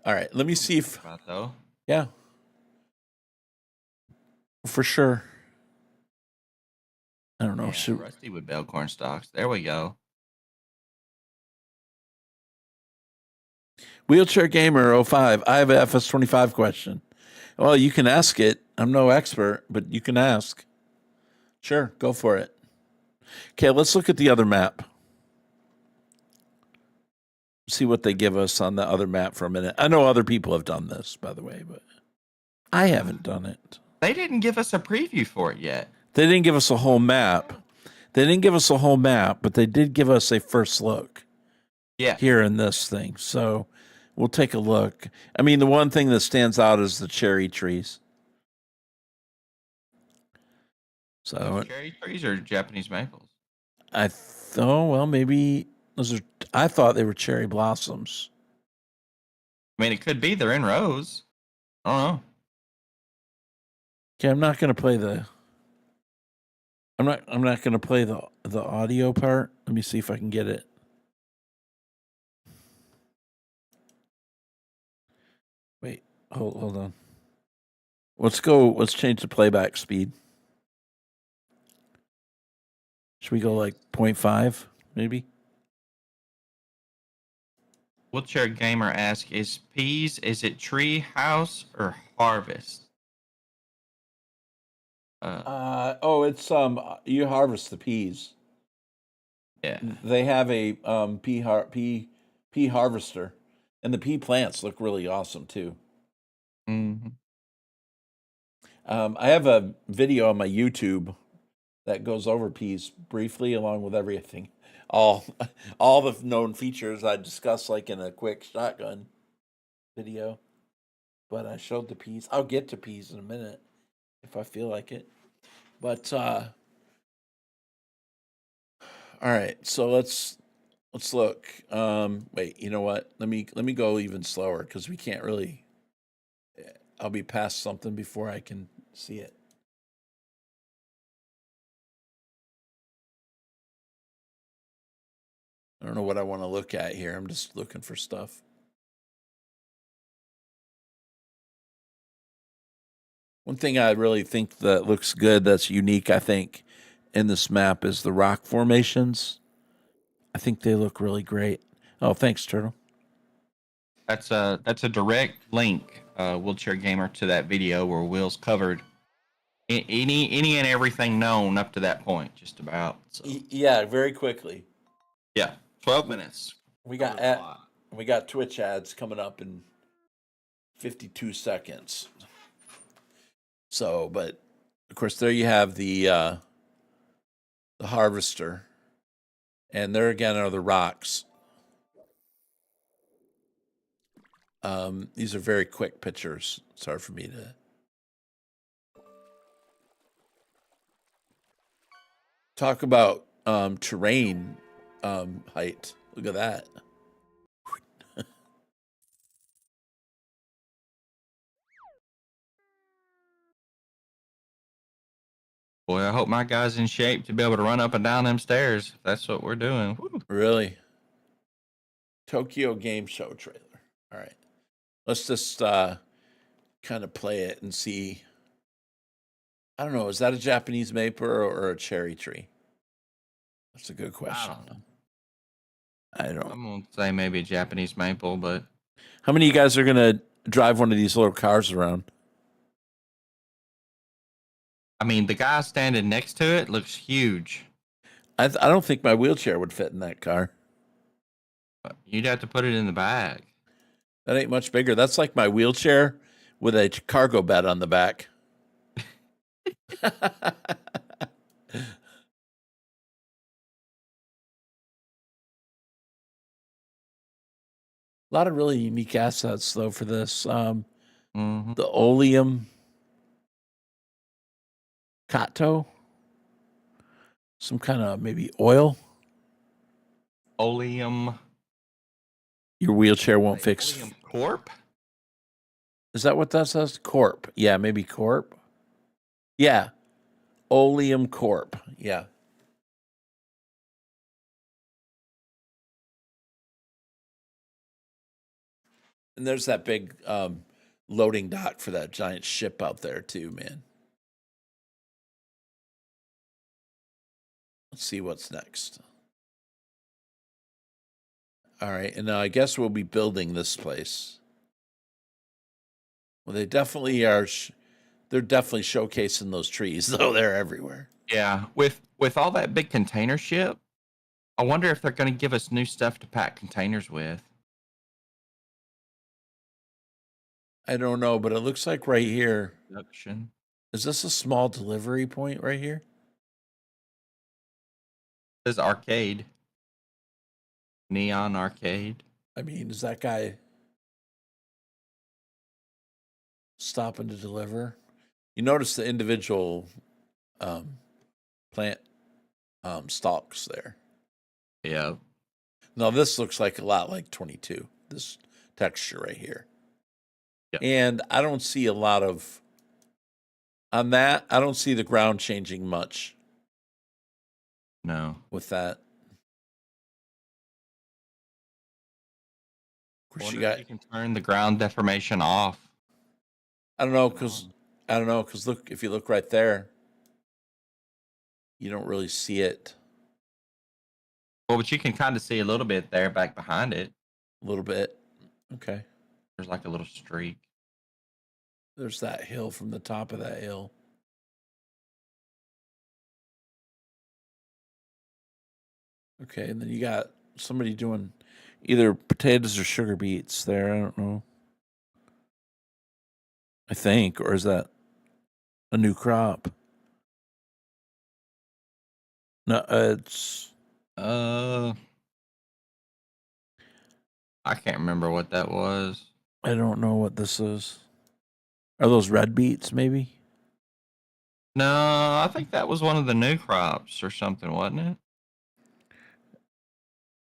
All right, let me see if. Though. Yeah, for sure. I don't know. Yeah, Rusty would bale corn stalks. There we go. Wheelchair Gamer 05. I have a FS25 question. Well, you can ask it. I'm no expert, but you can ask. Sure, go for it. Okay, let's look at the other map. See what they give us on the other map for a minute. I know other people have done this, by the way, but I haven't done it. They didn't give us a preview for it yet. They didn't give us a whole map. But they did give us a first look. Yeah. Here in this thing. So we'll take a look. I mean, the one thing that stands out is the cherry trees. So cherry trees or Japanese maples? I thought, well, maybe those are. I thought they were cherry blossoms. I mean, it could be. They're in rows. I don't know. Okay, I'm not going to play the. I'm not going to play the audio part. Let me see if I can get it. Wait, hold on. Let's go. Let's change the playback speed. Should we go like 0.5, maybe? Wheelchair Gamer asks, is it tree house or harvest? It's you harvest the peas. Yeah. They have a pea harvester, and the pea plants look really awesome too. Mm-hmm. I have a video on my YouTube that goes over peas briefly, along with everything, all the known features I discuss, like in a quick shotgun video. But I showed the peas. I'll get to peas in a minute if I feel like it. But all right, so let's look. Wait, you know what? Let me go even slower because we can't really. I'll be past something before I can see it. I don't know what I want to look at here. I'm just looking for stuff. One thing I really think that looks good, that's unique, I think, in this map is the rock formations. I think they look really great. Oh, thanks, Turtle. That's a direct link, Wheelchair Gamer, to that video where Will's covered any and everything known up to that point, just about. So. Yeah, very quickly. Yeah, 12 minutes. We got Twitch ads coming up in 52 seconds. So, but of course, there you have the harvester, and there again are the rocks. These are very quick pictures. It's hard for me to. Talk about terrain. height. Look at that. Boy, I hope my guy's in shape to be able to run up and down them stairs. That's what we're doing. Woo. Really? Tokyo Game Show trailer. All right. Let's just kind of play it and see. I don't know. Is that a Japanese maple or a cherry tree? That's a good question. I don't. I'm going to say maybe a Japanese maple, but. How many of you guys are going to drive one of these little cars around? I mean, the guy standing next to it looks huge. I don't think my wheelchair would fit in that car. You'd have to put it in the bag. That ain't much bigger. That's like my wheelchair with a cargo bed on the back. A lot of really unique assets, though, for this. The oleum Kato, some kind of maybe oil. Oleum. Your wheelchair won't fix. Oleum Corp? Is that what that says? Corp. Yeah, maybe Corp. Yeah. Oleum Corp. Yeah. And there's that big loading dock for that giant ship out there, too, man. Let's see what's next. All right. And now I guess we'll be building this place. Well, they definitely are. They're definitely showcasing those trees, though. They're everywhere. Yeah. With all that big container ship, I wonder if they're going to give us new stuff to pack containers with. I don't know, but it looks like right here. Production. Is this a small delivery point right here? It says arcade. Neon arcade. I mean, is that guy stopping to deliver? You notice the individual plant stalks there. Yeah. Now, this looks like a lot like 22, this texture right here. Yeah. And I don't see a lot of, on that, I don't see the ground changing much. No. With that. Of course, You can turn the ground deformation off. I don't know, because look, if you look right there, you don't really see it. Well, but you can kind of see a little bit there back behind it. A little bit. Okay. There's like a little streak. There's that hill from the top of that hill. Okay, and then you got somebody doing either potatoes or sugar beets there. I don't know. I think, or is that a new crop? No, it's. I can't remember what that was. I don't know what this is. Are those red beets, maybe? No, I think that was one of the new crops or something, wasn't it?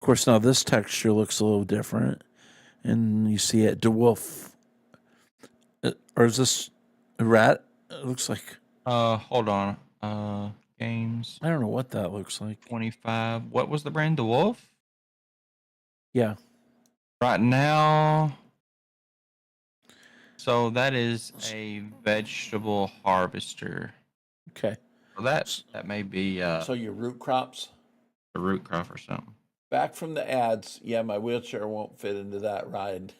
Of course, now this texture looks a little different, and you see it. DeWolf, or is this a rat? It looks like. Hold on. Games. I don't know what that looks like. 25. What was the brand? The Wolf? Yeah. Right now. So that is a vegetable harvester. Okay. So that may be so your root crops? A root crop or something. Back from the ads. Yeah, my wheelchair won't fit into that ride.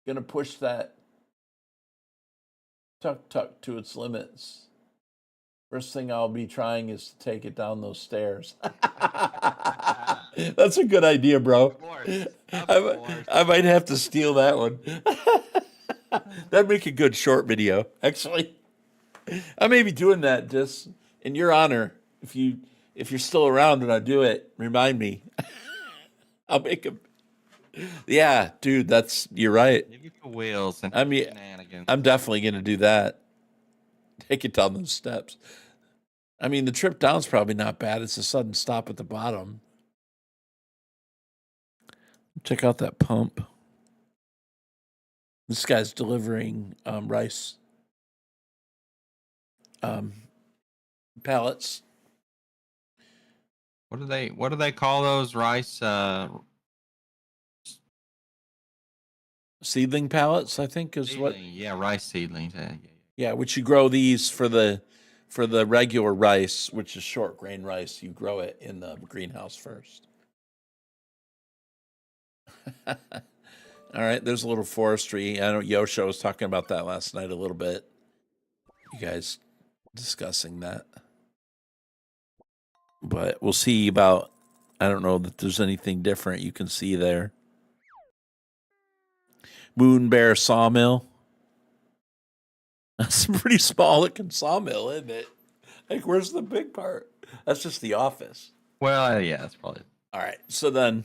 Gonna push that tuk-tuk to its limits. First thing I'll be trying is to take it down those stairs. That's a good idea, bro. I might have to steal that one. That'd make a good short video, actually. I may be doing that just in your honor. If you're still around when I do it, remind me. I'll make a. Yeah, dude, you're right. Give you the wheels and I'm definitely gonna do that. Take it down those steps. I mean, the trip down's probably not bad. It's a sudden stop at the bottom. Check out that pump. This guy's delivering rice um, pallets. What do they call those rice? Seedling pallets, I think, is what. Yeah, rice seedlings. Yeah, which you grow these for the regular rice, which is short grain rice. You grow it in the greenhouse first. All right, there's a little forestry. I know Yosho was talking about that last night a little bit. You guys discussing that. But we'll see about, I don't know that there's anything different you can see there. Moon Bear Sawmill. That's a pretty small looking sawmill, isn't it? Like, where's the big part? That's just the office. Well, yeah, that's probably. All right, so then,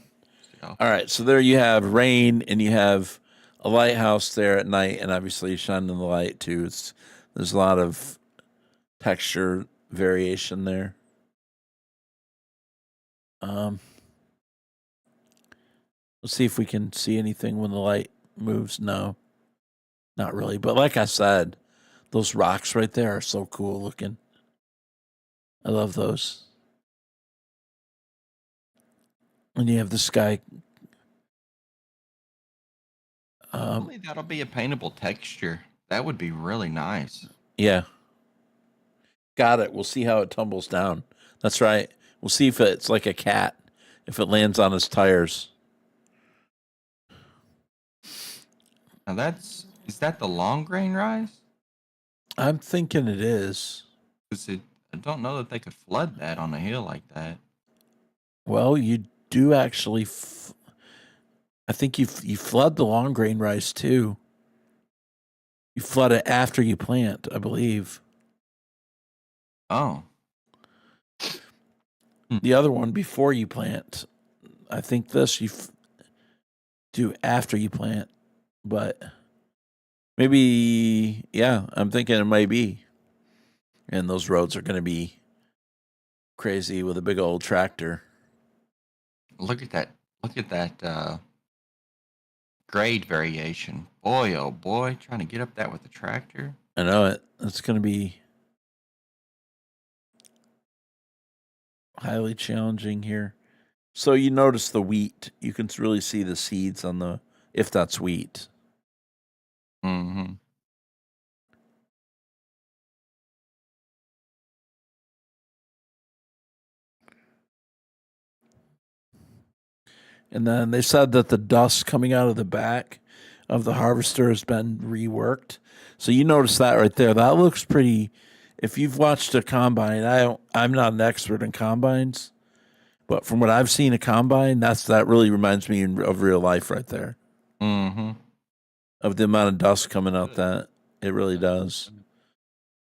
all right, so there you have rain, and you have a lighthouse there at night, and obviously shining the light too. There's a lot of texture variation there. Let's see if we can see anything when the light moves. No, not really. But like I said, those rocks right there are so cool looking. I love those. And you have the sky. Hopefully that'll be a paintable texture. That would be really nice. Yeah. Got it. We'll see how it tumbles down. That's right. We'll see if it's like a cat, if it lands on his tires. Now is that the long grain rice? I'm thinking it is. I don't know that they could flood that on a hill like that. Well, you do actually. I think you flood the long grain rice too. You flood it after you plant, I believe. Oh. The other one before you plant. I think this you do after you plant, but maybe, yeah, I'm thinking it might be. And those roads are going to be crazy with a big old tractor. Look at that. Look at that grade variation. Boy, oh boy, trying to get up that with a tractor. I know it. It's going to be highly challenging here. So you notice the wheat. You can really see the seeds on the, if that's wheat. Mm-hmm. And then they said that the dust coming out of the back of the harvester has been reworked. So you notice that right there. That looks pretty. If you've watched a combine, I'm not an expert in combines, but from what I've seen a combine, that really reminds me of real life right there. Mm-hmm. Of the amount of dust coming out that it really does.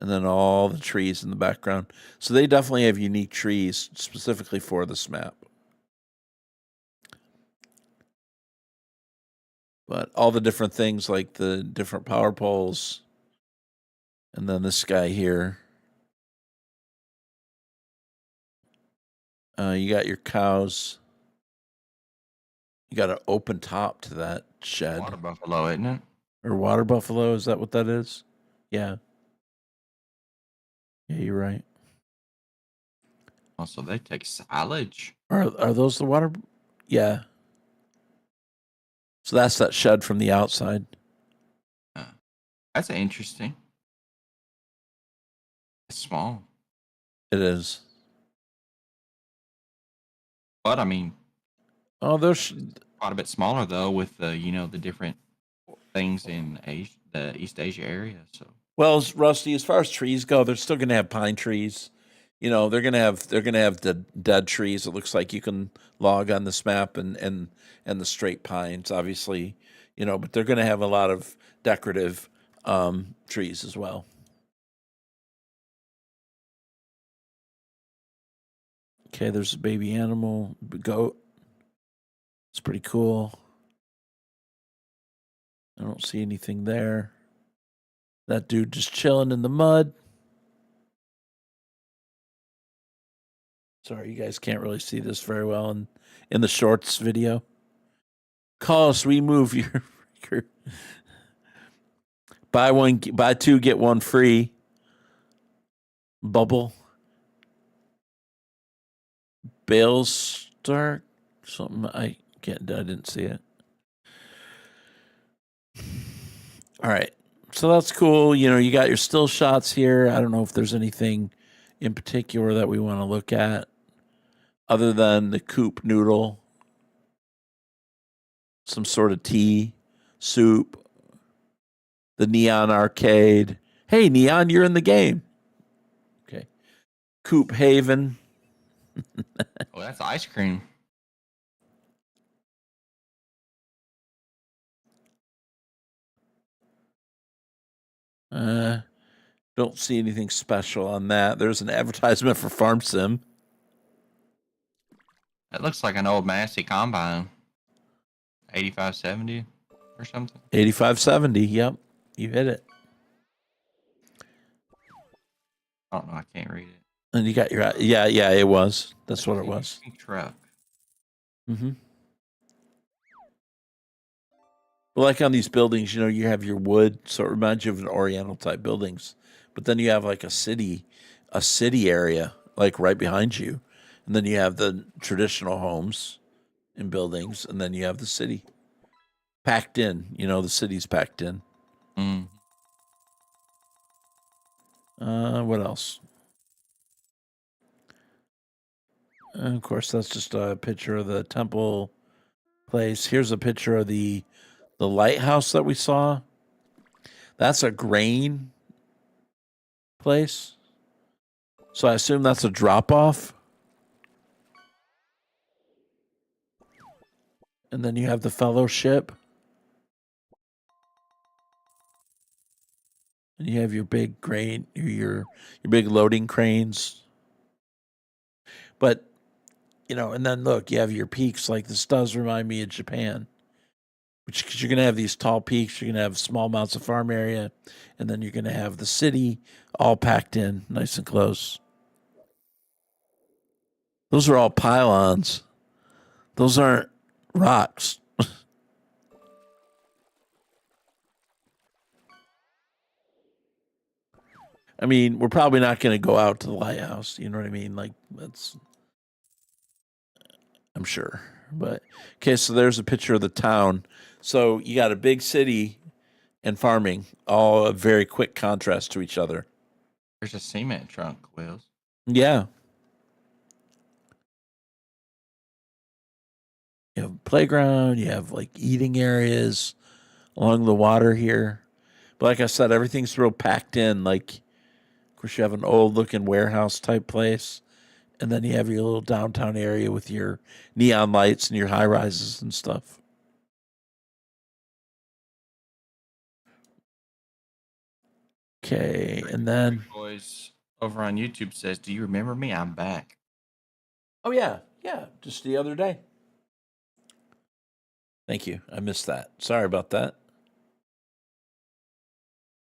And then all the trees in the background. So they definitely have unique trees specifically for this map. But all the different things like the different power poles, and then this guy here. You got your cows. You got an open top to that shed. Water buffalo, isn't it? Or water buffalo, is that what that is? Yeah. Yeah, you're right. Oh, so they take silage. Are those the water? Yeah. So that's that shed from the outside. That's interesting. It's small. It is. But I mean, there's quite a bit smaller though, with the the different things in Asia, the East Asia area. So well, Rusty, as far as trees go, they're still going to have pine trees. They're going to have the dead trees. It looks like you can log on this map, and the straight pines, obviously. But they're going to have a lot of decorative trees as well. Okay, there's a baby animal, goat. It's pretty cool. I don't see anything there. That dude just chilling in the mud. Sorry, you guys can't really see this very well in the shorts video. Call us, we move your buy two, get one free. Bubble. Bales Stark. Something I didn't see it. All right. So that's cool. You know, you got your still shots here. I don't know if there's anything in particular that we want to look at other than the coop noodle, some sort of tea, soup, the Neon Arcade. Hey, Neon, you're in the game. Okay. Coop Haven. Oh, that's ice cream. Don't see anything special on that. There's an advertisement for Farm Sim. That looks like an old Massey combine. 8570 or something. 8570. Yep. You hit it. I don't know. I can't read it. And you got your, yeah, it was. That's what it was. Truck. Mm-hmm. Well, like on these buildings, you know, you have your wood, so it reminds you of an Oriental type buildings. But then you have like a city area, like right behind you. And then you have the traditional homes and buildings, and then you have the city packed in. You know, the city's packed in. Mm. What else? And of course, that's just a picture of the temple place. Here's a picture of the lighthouse that we saw. That's a grain place. So I assume that's a drop off. And then you have the fellowship. And you have your big grain, your big loading cranes. But, you know, and then look, you have your peaks. Like this does remind me of Japan. Because you're going to have these tall peaks, you're going to have small amounts of farm area, and then you're going to have the city all packed in, nice and close. Those are all pylons. Those aren't rocks. I mean, we're probably not going to go out to the lighthouse. You know what I mean? Like, that's, I'm sure. But, okay, so there's a picture of the town. So you got a big city and farming, all a very quick contrast to each other. There's a cement trunk, Wills. Yeah. You have a playground, you have like eating areas along the water here. But like I said, everything's real packed in. Like, of course, you have an old looking warehouse type place. And then you have your little downtown area with your neon lights and your high rises and stuff. Okay, and then Boys over on YouTube says, "Do you remember me? I'm back." oh yeah, just the other day. Thank you. I missed that. Sorry about that.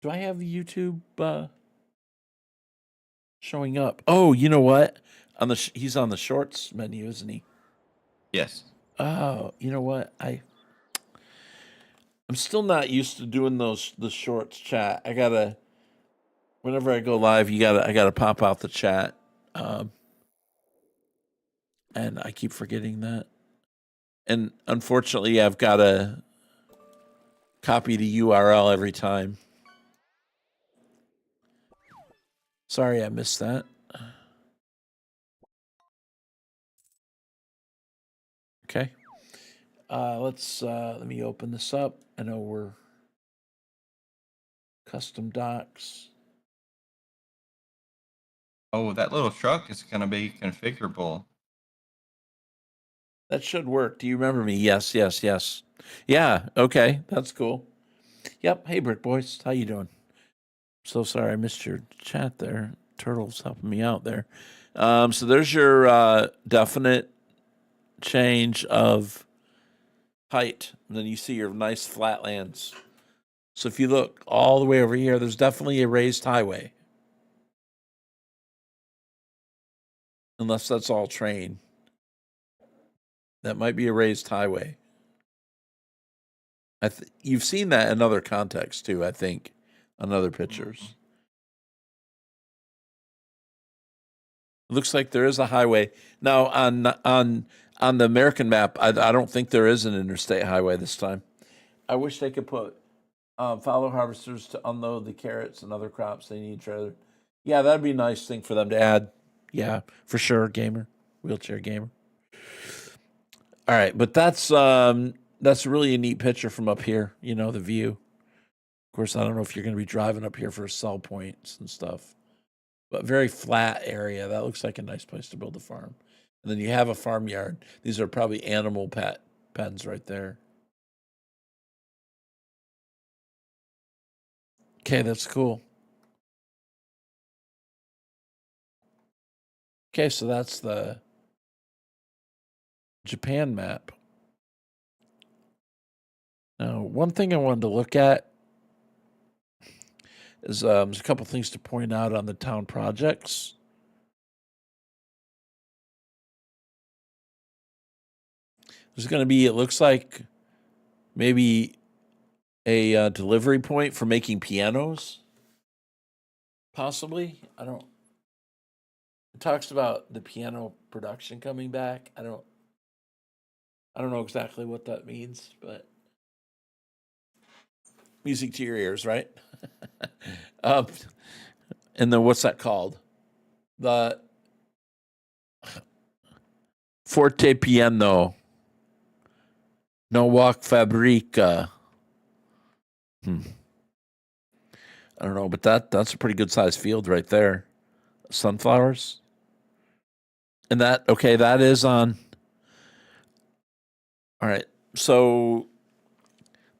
Do I have YouTube showing up? Oh, you know what? On the he's on the shorts menu, isn't he? Yes. Oh, you know what? I'm still not used to doing the shorts chat. I gotta whenever I go live, I gotta pop out the chat, and I keep forgetting that. And unfortunately, I've got to copy the URL every time. Sorry, I missed that. Okay. Let me open this up. I know we're custom docs. Oh, that little truck is going to be configurable. That should work. Do you remember me? Yes. Yeah, okay. That's cool. Yep. Hey, Brick Boys. How you doing? So sorry I missed your chat there. Turtle's helping me out there. So there's your definite change of height. And then you see your nice flatlands. So if you look all the way over here, there's definitely a raised highway. unless that's all train. That might be a raised highway. You've seen that in other contexts too, I think, on other pictures. It looks like there is a highway. Now on the American map, I don't think there is an interstate highway this time. I wish they could put follow harvesters to unload the carrots and other crops they need trailer. Yeah, that'd be a nice thing for them to add. Yeah, for sure, gamer, wheelchair gamer. All right, but that's really a neat picture from up here. You know, the view. Of course, I don't know if you're going to be driving up here for sell points and stuff, but very flat area. That looks like a nice place to build a farm. And then you have a farmyard. These are probably animal pens right there. Okay, that's cool. Okay, so that's the Japan map. Now, one thing I wanted to look at is there's a couple things to point out on the town projects. There's going to be, it looks like, maybe a delivery point for making pianos. Possibly. I don't. It talks about the piano production coming back. I don't know exactly what that means, but music to your ears, right? And then what's that called? The Forte Piano. No Walk Fabrica. I don't know, but that's a pretty good sized field right there. Sunflowers. And that is on. All right. So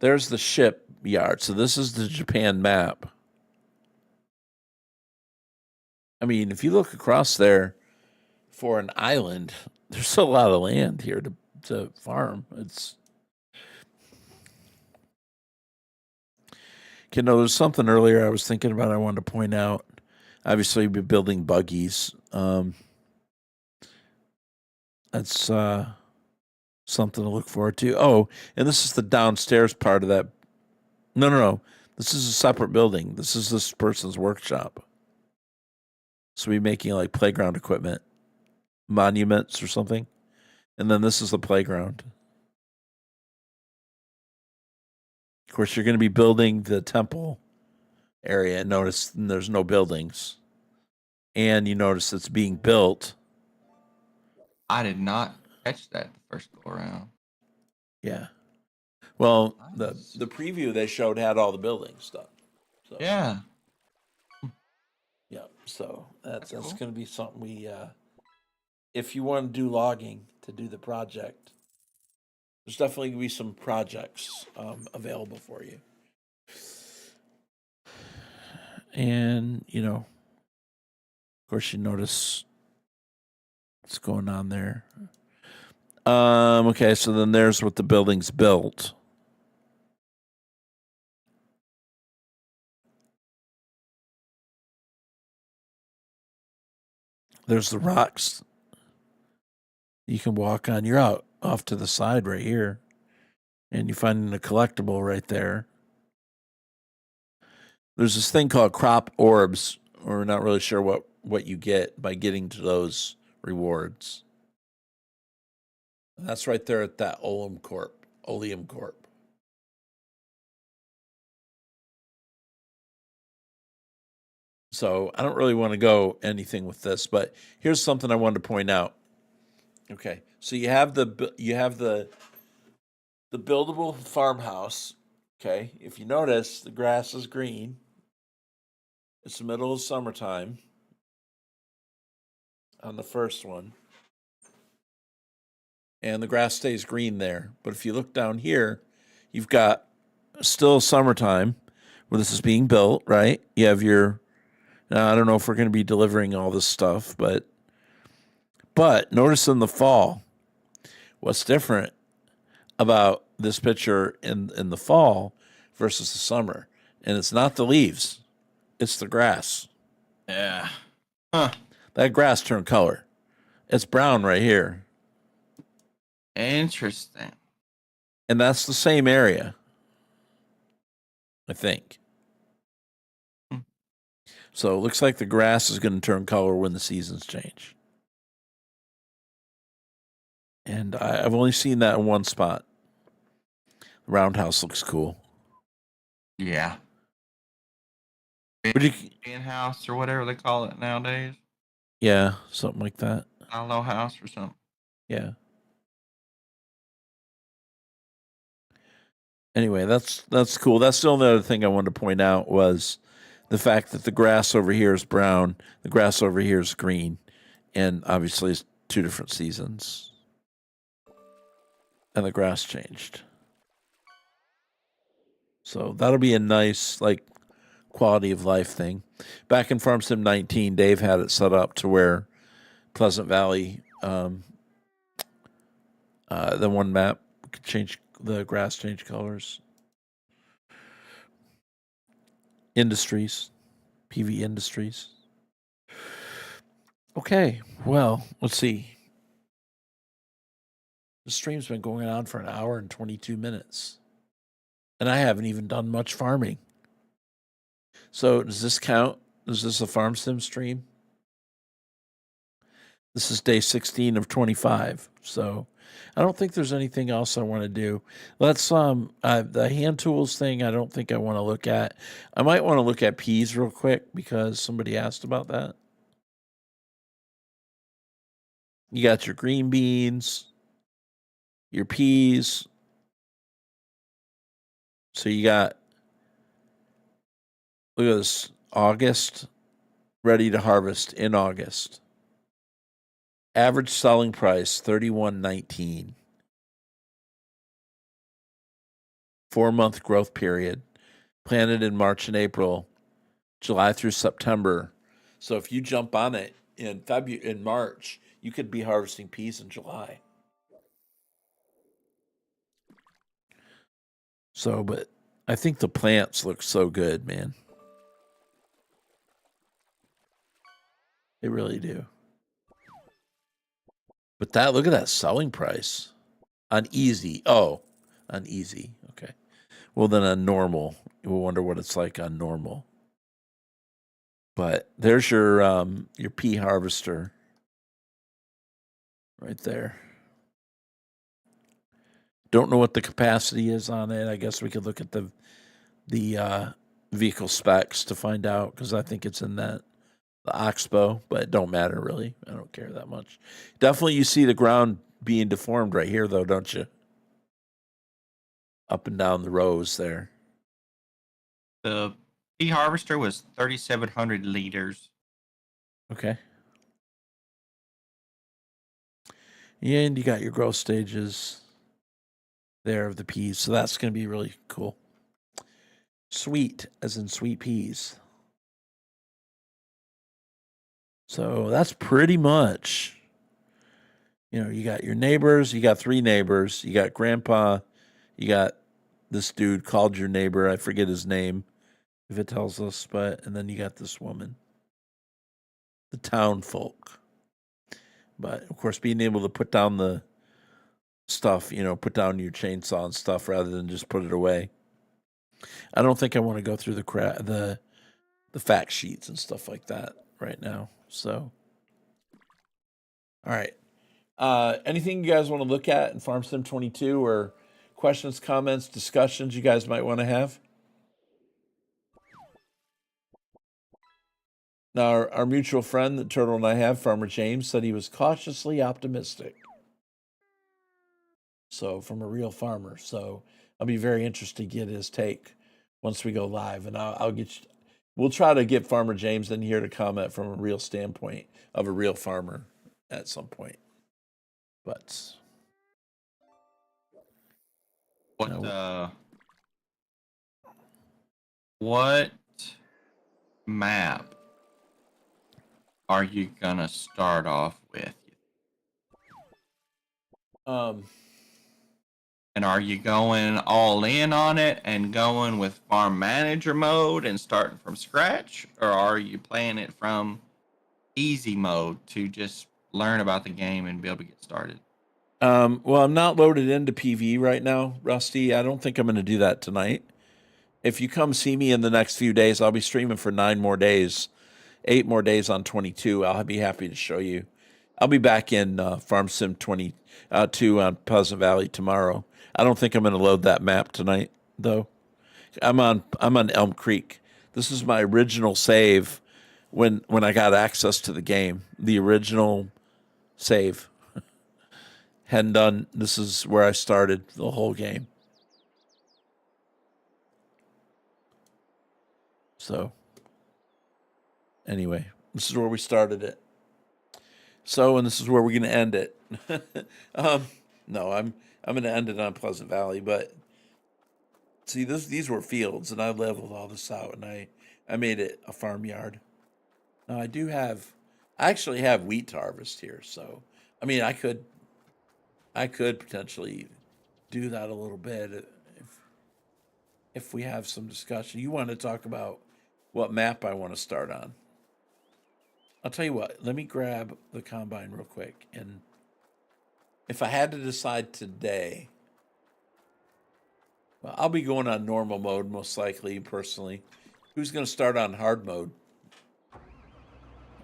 there's the shipyard. So this is the Japan map. I mean, if you look across there for an island, there's a lot of land here to farm. It's there's something earlier I was thinking about I wanted to point out. Obviously, we've been building buggies. That's something to look forward to. Oh, and this is the downstairs part of that. No. This is a separate building. This is this person's workshop. So we're making like playground equipment, monuments or something. And then this is the playground. Of course, you're going to be building the temple area. Notice there's no buildings. And you notice it's being built. I did not catch that the first go around. Yeah. Well, nice. the preview they showed had all the buildings done. So. Yeah. Yeah. So that's cool. Going to be something we, if you want to do logging to do the project, there's definitely going to be some projects available for you. And, of course, you notice what's going on there. Okay, so then there's what the building's built. There's the rocks you can walk on. You're out off to the side right here, and you find a collectible right there. There's this thing called crop orbs. We're not really sure what you get by getting to those rewards. And that's right there at that Oleum Corp. So I don't really want to go anything with this, but here's something I wanted to point out. Okay, so you have the buildable farmhouse. Okay, if you notice, the grass is green. It's the middle of summertime on the first one. And the grass stays green there. But if you look down here, you've got still summertime where this is being built, right? You have your, I don't know if we're going to be delivering all this stuff, but notice in the fall, what's different about this picture in the fall versus the summer. And it's not the leaves. It's the grass. Yeah. Huh. That grass turned color. It's brown right here. Interesting. And that's the same area, I think. Hmm. So it looks like the grass is going to turn color when the seasons change. And I've only seen that in one spot. The roundhouse looks cool. Yeah. Would you? In house or whatever they call it nowadays. Yeah, something like that. Silo house or something. Yeah. Anyway, that's cool. That's the only other thing I wanted to point out was the fact that the grass over here is brown, the grass over here is green, and obviously it's 2 different seasons. And the grass changed. So that'll be a nice like quality of life thing. Back in Farm Sim 19, Dave had it set up to where Pleasant Valley, the one map could change the grass, change colors. Industries, PV Industries. Okay, well, let's see. The stream's been going on for an hour and 22 minutes. And I haven't even done much farming. So does this count? Is this a farm sim stream? This is day 16 of 25. So I don't think there's anything else I want to do. Let's the hand tools thing I don't think I want to look at. I might want to look at peas real quick because somebody asked about that. You got your green beans, your peas. So you got, look at this, August, ready to harvest in August. Average selling price $31.19. 4-month growth period. Planted in March and April, July through September. So if you jump on it in March, you could be harvesting peas in July. So, but I think the plants look so good, man. They really do. But that, look at that selling price on easy. Oh, on easy. Okay. Well, then on normal, we'll wonder what it's like on normal. But there's your pea harvester right there. Don't know what the capacity is on it. I guess we could look at the vehicle specs to find out because I think it's in the Oxbow, but it don't matter really. I don't care that much. Definitely, you see the ground being deformed right here, though, don't you? Up and down the rows there. The pea harvester was 3,700 liters. Okay. And you got your growth stages there of the peas, so that's going to be really cool. Sweet, as in sweet peas. So that's pretty much, you got your neighbors, you got 3 neighbors, you got grandpa, you got this dude called your neighbor, I forget his name if it tells us, and then you got this woman, the town folk. But of course, being able to put down the stuff, put down your chainsaw and stuff rather than just put it away. I don't think I want to go through the fact sheets and stuff like that right now. So, all right. Anything you guys want to look at in Farm Sim 22 or questions, comments, discussions you guys might want to have? Now, our mutual friend that Turtle and I have, Farmer James, said he was cautiously optimistic. So, from a real farmer. So, I'll be very interested to get his take once we go live. And we'll try to get Farmer James in here to comment from a real standpoint of a real farmer at some point. But what map are you gonna start off with? And are you going all in on it and going with farm manager mode and starting from scratch, or are you playing it from easy mode to just learn about the game and be able to get started. Well, I'm not loaded into PV right now, Rusty. I don't think I'm going to do that tonight. If you come see me in the next few days, I'll be streaming for 9 more days, 8 more days on 22. I'll be happy to show you. I'll be back in Farm Sim 22 on Pleasant Valley tomorrow. I don't think I'm going to load that map tonight, though. I'm on Elm Creek. This is my original save when I got access to the game. The original save. Hadn't done. This is where I started the whole game. So, anyway, this is where we started it. So, and this is where we're going to end it. No, I'm going to end it on Pleasant Valley, but see, these were fields, and I leveled all this out, and I made it a farmyard. Now I actually have wheat to harvest here, so I mean, I could potentially do that a little bit if we have some discussion. You want to talk about what map I want to start on? I'll tell you what. Let me grab the combine real quick, and if I had to decide today, well, I'll be going on normal mode most likely. Personally, who's going to start on hard mode?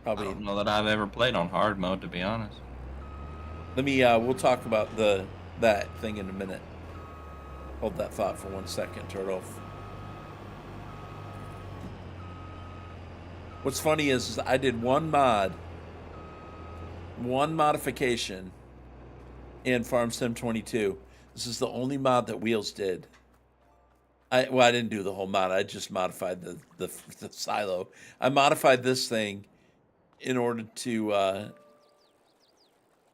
Probably. I don't know that I've ever played on hard mode, to be honest. Let me. We'll talk about that thing in a minute. Hold that thought for 1 second, Turtle. What's funny is I did one modification in Farm Sim 22. This is the only mod that Wheels did. I didn't do the whole mod. I just modified the silo. I modified this thing in order to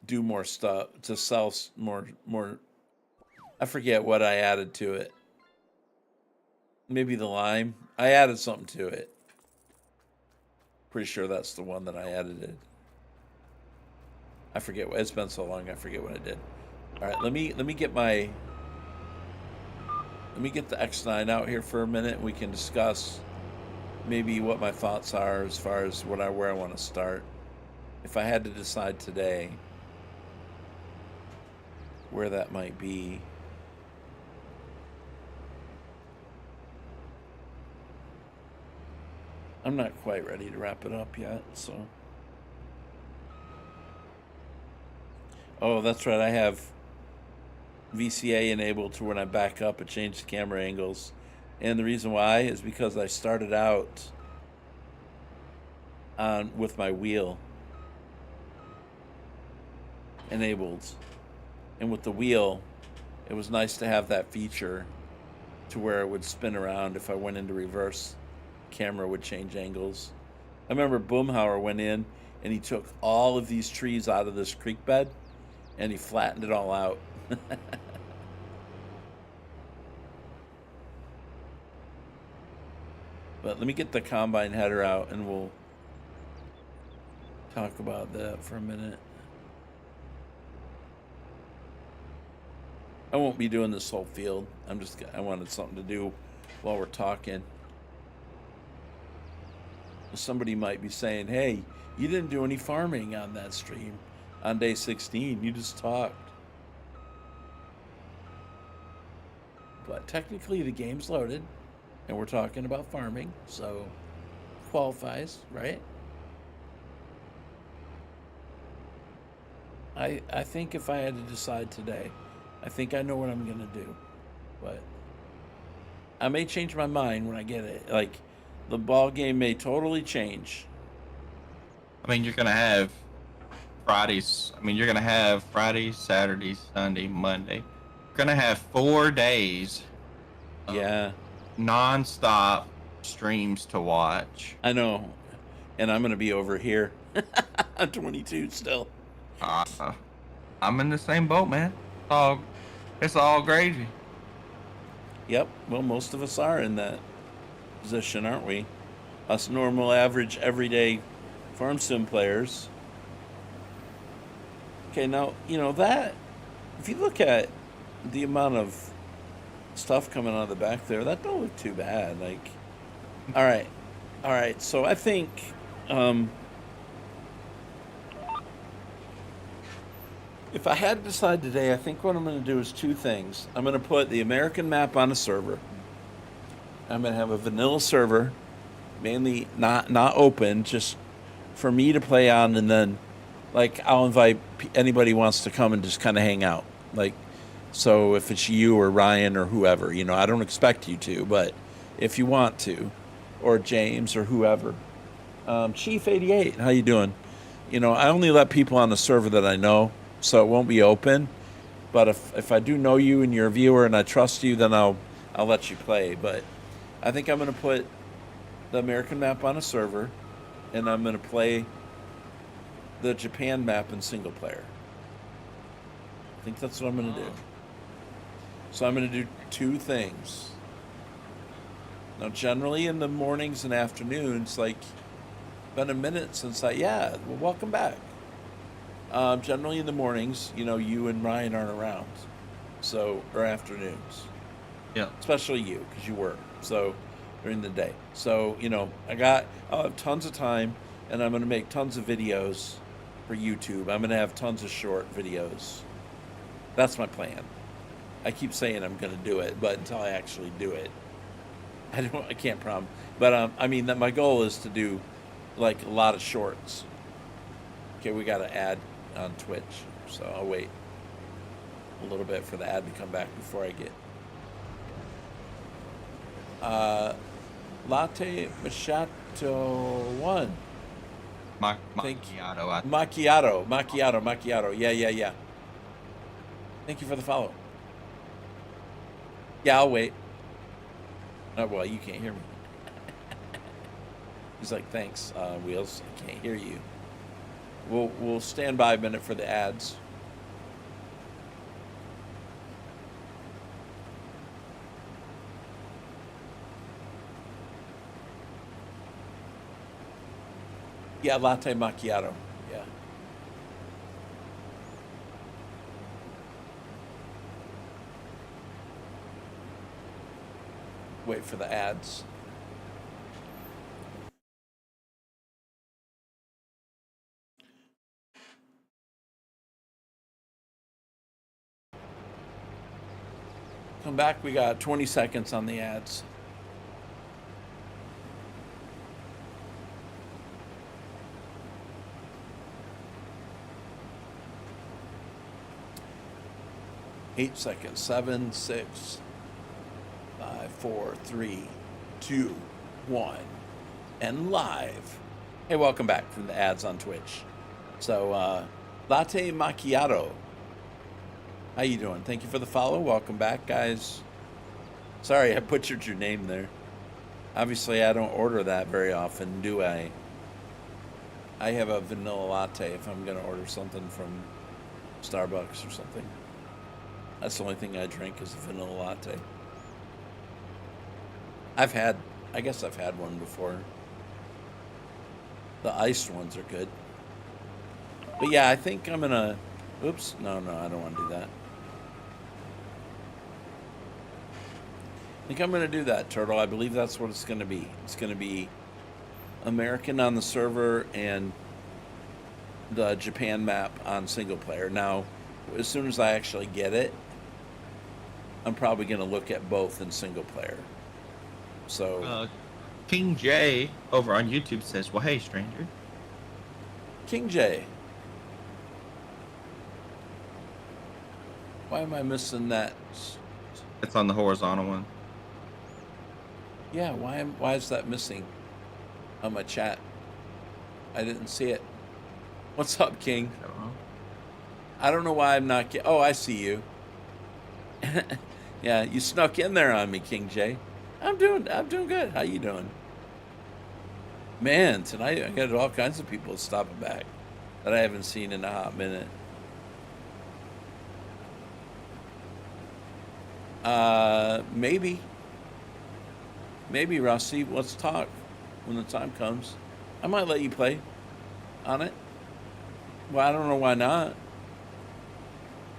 do more stuff, to sell more. I forget what I added to it. Maybe the lime. I added something to it. Pretty sure that's the one that I edited. I forget. It's been so long. I forget what I did. All right, let me get the X9 out here for a minute. We can discuss maybe what my thoughts are as far as where I want to start. If I had to decide today where that might be. I'm not quite ready to wrap it up yet, so. Oh, that's right. I have VCA enabled to when I back up, it changes camera angles. And the reason why is because I started out with my wheel enabled. And with the wheel, it was nice to have that feature to where it would spin around if I went into reverse. Camera would change angles. I remember Boomhauer went in and he took all of these trees out of this creek bed and he flattened it all out. But let me get the combine header out and we'll talk about that for a minute. I won't be doing this whole field. I wanted something to do while we're talking. Somebody might be saying, hey, you didn't do any farming on that stream on day 16. You just talked. But technically the game's loaded and we're talking about farming, so qualifies, right? I think if I had to decide today, I think I know what I'm going to do. But I may change my mind when I get it. Like, the ball game may totally change. I mean, you're going to have Fridays. I mean, you're going to have Friday, Saturday, Sunday, Monday. You're going to have 4 days. Yeah. Non-stop streams to watch. I know. And I'm going to be over here. I'm 22 still. I'm in the same boat, man. It's all gravy. Yep. Well, most of us are in that position, aren't we? Us normal, average, everyday farm sim players. Okay, now, that, if you look at the amount of stuff coming out of the back there, that don't look too bad. Like, all right. So I think, If I had to decide today, I think what I'm going to do is two things. I'm going to put the American map on a server. I'm going to have a vanilla server, mainly not open, just for me to play on, and then like I'll invite anybody who wants to come and just kind of hang out. Like, so if it's you or Ryan or whoever, I don't expect you to, but if you want to, or James or whoever, Chief 88, how you doing? I only let people on the server that I know, so it won't be open. But if I do know you and you're a viewer and I trust you, then I'll let you play. But I think I'm going to put the American map on a server, and I'm going to play the Japan map in single player. I think that's what I'm going to do. So I'm going to do two things. Now, generally in the mornings and afternoons, like, been a minute since well, welcome back. Generally in the mornings, you and Ryan aren't around, or afternoons. Yeah. Especially you, because you work. So during the day. So, I'll have tons of time, and I'm going to make tons of videos for YouTube. I'm going to have tons of short videos. That's my plan. I keep saying I'm going to do it, but until I actually do it, I can't promise. But that my goal is to do like a lot of shorts. Okay, we got to add on Twitch, so I'll wait a little bit for the ad to come back before I get latte macchiato 1. Macchiato. Yeah. Thank you for the follow. Yeah, I'll wait. Oh, well, you can't hear me. He's like, thanks, Wheels. I can't hear you. We'll stand by a minute for the ads. Yeah, latte macchiato. Yeah. Wait for the ads. Come back. We got 20 seconds on the ads. Eight seconds. 7, 6, 5, 4, 3, 2, 1, and live. Hey, welcome back from the ads on Twitch. So, latte macchiato. How you doing? Thank you for the follow. Welcome back, guys. Sorry, I butchered your name there. Obviously, I don't order that very often, do I? I have a vanilla latte if I'm going to order something from Starbucks or something. That's the only thing I drink is a vanilla latte. I guess I've had one before. The iced ones are good. But yeah, I think I'm going to... Oops. No, I don't want to do that. I think I'm going to do that, Turtle. I believe that's what it's going to be. It's going to be American on the server and the Japan map on single player. Now, as soon as I actually get it, I'm probably going to look at both in single player. So, King J over on YouTube says, "Well, hey, stranger." King J. Why am I missing that? It's on the horizontal one. Yeah, why is that missing on my chat? I didn't see it. What's up, King? I don't know why I'm not oh, I see you. Yeah, you snuck in there on me, King J. I'm doing good. How you doing? Man, tonight I got all kinds of people stopping back that I haven't seen in a hot minute. Maybe, Rusty. Let's talk when the time comes. I might let you play on it. Well, I don't know why not.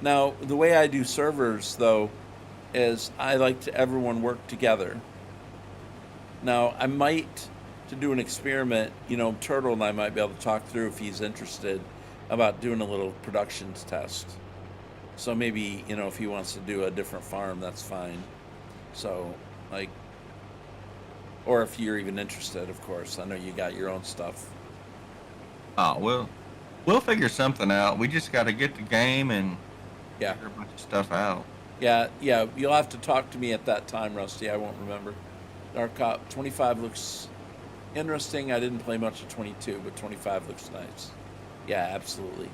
Now, the way I do servers, though, is I like to everyone work together. Now, I might, to do an experiment, Turtle and I might be able to talk through if he's interested, about doing a little production test. So maybe, if he wants to do a different farm, that's fine. So, like, or if you're even interested, of course. I know you got your own stuff. Oh, we'll figure something out. We just got to get the game and Yeah. figure a bunch of stuff out. Yeah. You'll have to talk to me at that time, Rusty. I won't remember. Dark Op 25 looks interesting. I didn't play much of 22, but 25 looks nice. Yeah, absolutely.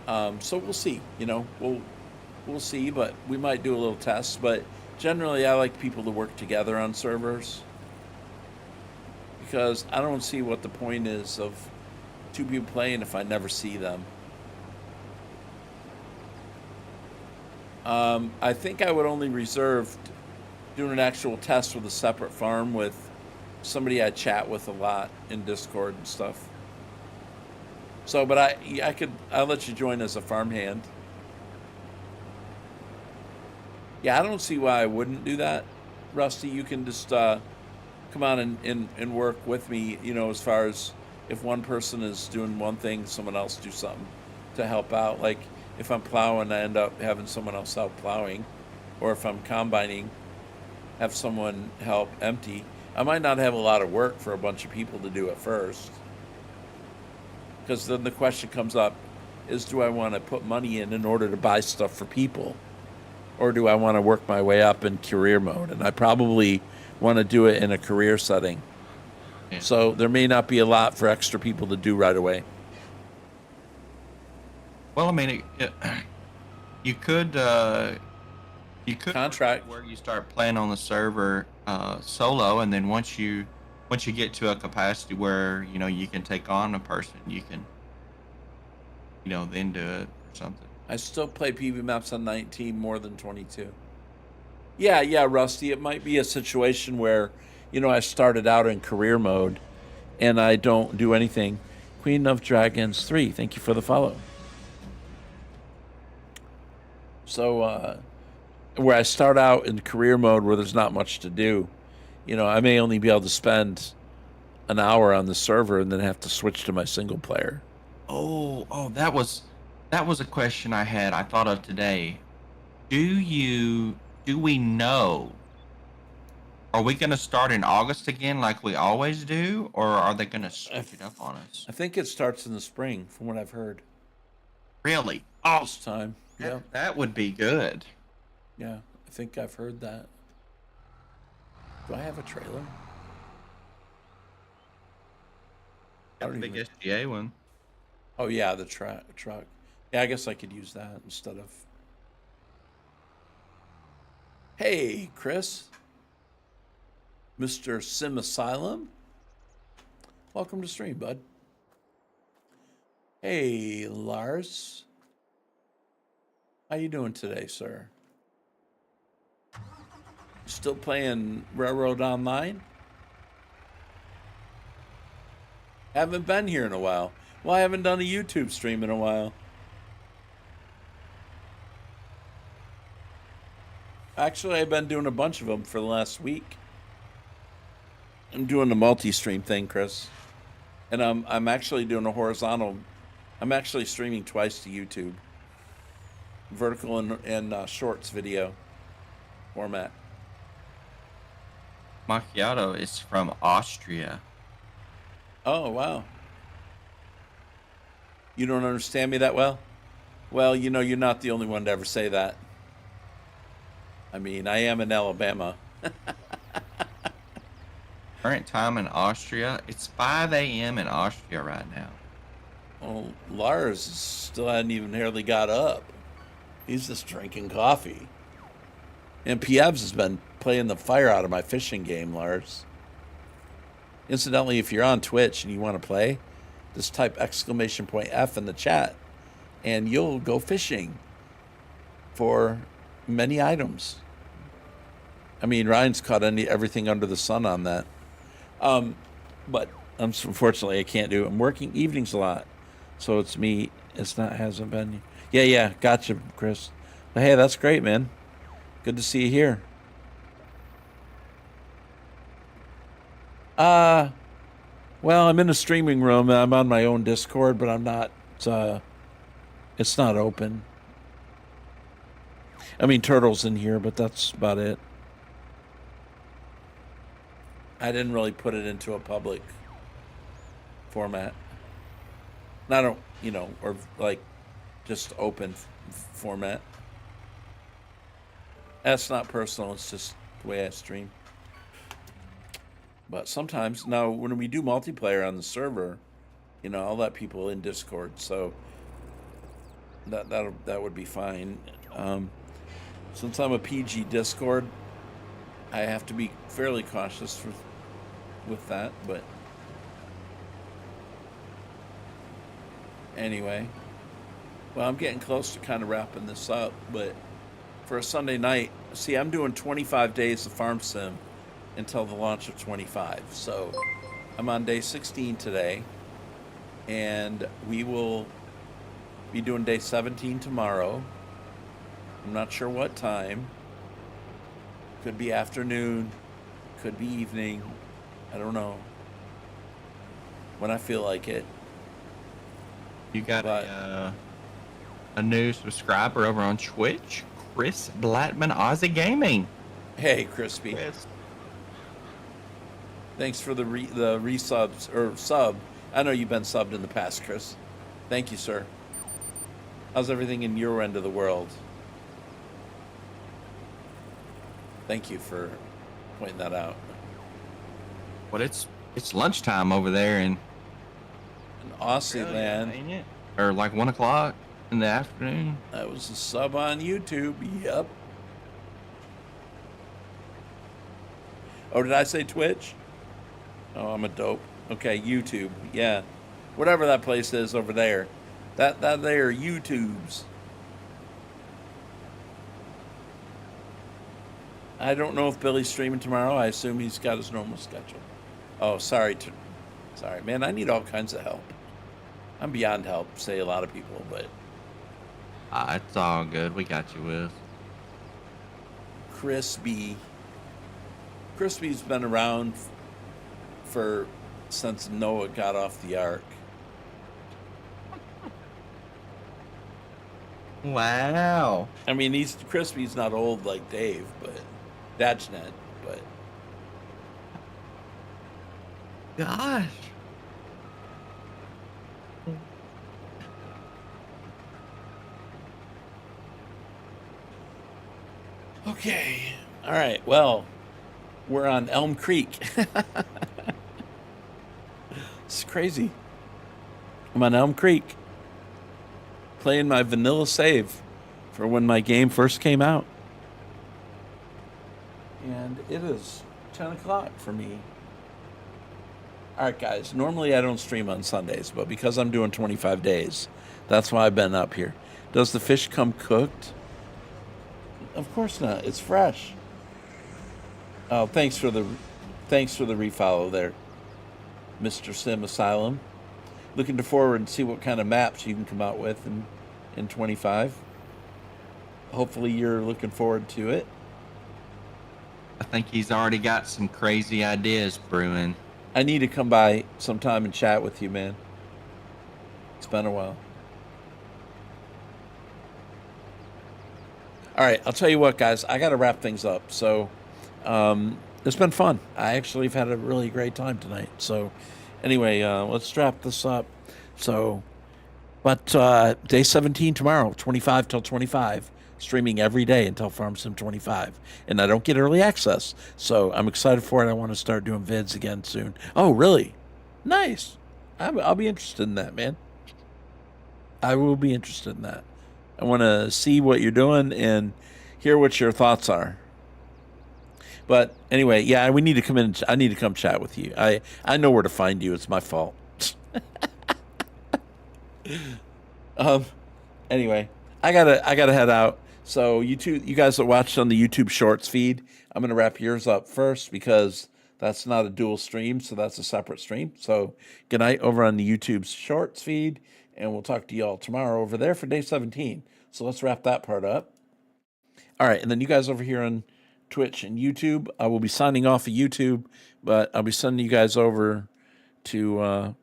So we'll see. We'll see, but we might do a little test. But generally, I like people to work together on servers because I don't see what the point is of two people playing if I never see them. I think I would only reserve doing an actual test with a separate farm with somebody I chat with a lot in Discord and stuff. So, but I'll let you join as a farmhand. Yeah, I don't see why I wouldn't do that, Rusty. You can just come on and work with me, as far as if one person is doing one thing, someone else do something to help out. Like if I'm plowing, I end up having someone else help plowing. Or if I'm combining, have someone help empty. I might not have a lot of work for a bunch of people to do at first. Because then the question comes up is, do I want to put money in order to buy stuff for people? Or do I want to work my way up in career mode? And I probably want to do it in a career setting. Yeah. So there may not be a lot for extra people to do right away. Well, I mean, you could contract where you start playing on the server solo, and then once you get to a capacity where you can take on a person, you can then do it or something. I still play PV maps on 19 more than 22. Yeah, Rusty. It might be a situation where I started out in career mode, and I don't do anything. Queen of Dragons 3. Thank you for the follow. So, where I start out in career mode where there's not much to do, I may only be able to spend an hour on the server and then have to switch to my single player. Oh, that was a question I had. I thought of today. Do we know? Are we going to start in August again like we always do, or are they going to switch it up on us? I think it starts in the spring, from what I've heard. Really? Oh, this time. Yeah. That would be good. Yeah, I think I've heard that. Do I have a trailer? Got the big SGA one. Oh yeah, the truck. Yeah, I guess I could use that instead of. Hey, Chris. Mr. Sim Asylum. Welcome to stream, bud. Hey, Lars. How you doing today, sir? Still playing Railroad Online? Haven't been here in a while. Well, I haven't done a YouTube stream in a while. Actually, I've been doing a bunch of them for the last week. I'm doing the multi-stream thing, Chris. And I'm actually doing a horizontal. I'm actually streaming twice to YouTube. Vertical and shorts video format. Macchiato is from Austria. Oh, wow. You don't understand me that well? Well, you're not the only one to ever say that. I mean, I am in Alabama. Current time in Austria, it's 5 a.m. in Austria right now. Well, Lars still hadn't even hardly got up. He's just drinking coffee. And Pievs has been playing the fire out of my fishing game, Lars. Incidentally, if you're on Twitch and you want to play, just type !F in the chat, and you'll go fishing for many items. I mean, Ryan's caught everything under the sun on that. But unfortunately, I can't do it. I'm working evenings a lot, so it's me. Hasn't been. Yeah, gotcha, Chris. But hey, that's great, man. Good to see you here. Well, I'm in a streaming room. I'm on my own Discord, but I'm not It's not open. I mean, Turtle's in here, but that's about it. I didn't really put it into a public format. Not or like just open format. That's not personal. It's just the way I stream. But sometimes now when we do multiplayer on the server, I'll let people in Discord. So that would be fine. Since I'm a PG Discord, I have to be fairly cautious with that. But anyway, well, I'm getting close to kind of wrapping this up. But for a Sunday night, see, I'm doing 25 days of Farm Sim until the launch of 25. So I'm on day 16 today, and we will be doing day 17 tomorrow. I'm not sure what time. Could be afternoon, could be evening. I don't know. When I feel like it. You got a new subscriber over on Twitch, Chris Blattman, Aussie Gaming. Hey, Crispy. Chris. Thanks for the resubs or sub. I know you've been subbed in the past, Chris. Thank you, sir. How's everything in your end of the world? Thank you for pointing that out. Well, it's lunchtime over there in Aussie land. Ain't it? Or like 1 o'clock in the afternoon. That was a sub on YouTube. Yep. Oh, did I say Twitch? Oh, I'm a dope. Okay, YouTube. Yeah. Whatever that place is over there. That there YouTubes. I don't know if Billy's streaming tomorrow. I assume he's got his normal schedule. Oh, sorry, man. I need all kinds of help. I'm beyond help, say a lot of people, but It's all good. We got you with Crispy. Crispy's been around since Noah got off the ark. Wow. I mean, Crispy's not old like Dave, but Dachnet, but gosh. okay. All right. Well, we're on Elm Creek. It's crazy. I'm on Elm Creek, playing my vanilla save for when my game first came out. And it is 10 o'clock for me. All right, guys. Normally I don't stream on Sundays, but because I'm doing 25 days, that's why I've been up here. Does the fish come cooked? Of course not. It's fresh. Oh, thanks for the refollow there, Mr. Sim Asylum. Looking forward to see what kind of maps you can come out with in 25. Hopefully you're looking forward to it. I think he's already got some crazy ideas brewing. I need to come by sometime and chat with you, man. It's been a while. All right, I'll tell you what, guys. I got to wrap things up. So it's been fun. I actually have had a really great time tonight. So anyway, let's wrap this up. So, but day 17 tomorrow, 25 till 25. Streaming every day until Farm Sim 25. And I don't get early access. So I'm excited for it. I want to start doing vids again soon. Oh, really? Nice. I'll be interested in that, man. I will be interested in that. I want to see what you're doing and hear what your thoughts are. But anyway, yeah, we need to come in. I need to come chat with you. I know where to find you. It's my fault. Anyway, I gotta head out. So you guys that watched on the YouTube Shorts feed, I'm gonna wrap yours up first because that's not a dual stream, so that's a separate stream. So good night over on the YouTube Shorts feed, and we'll talk to you all tomorrow over there for day 17. So let's wrap that part up. All right, and then you guys over here on Twitch and YouTube, I will be signing off of YouTube, but I'll be sending you guys over to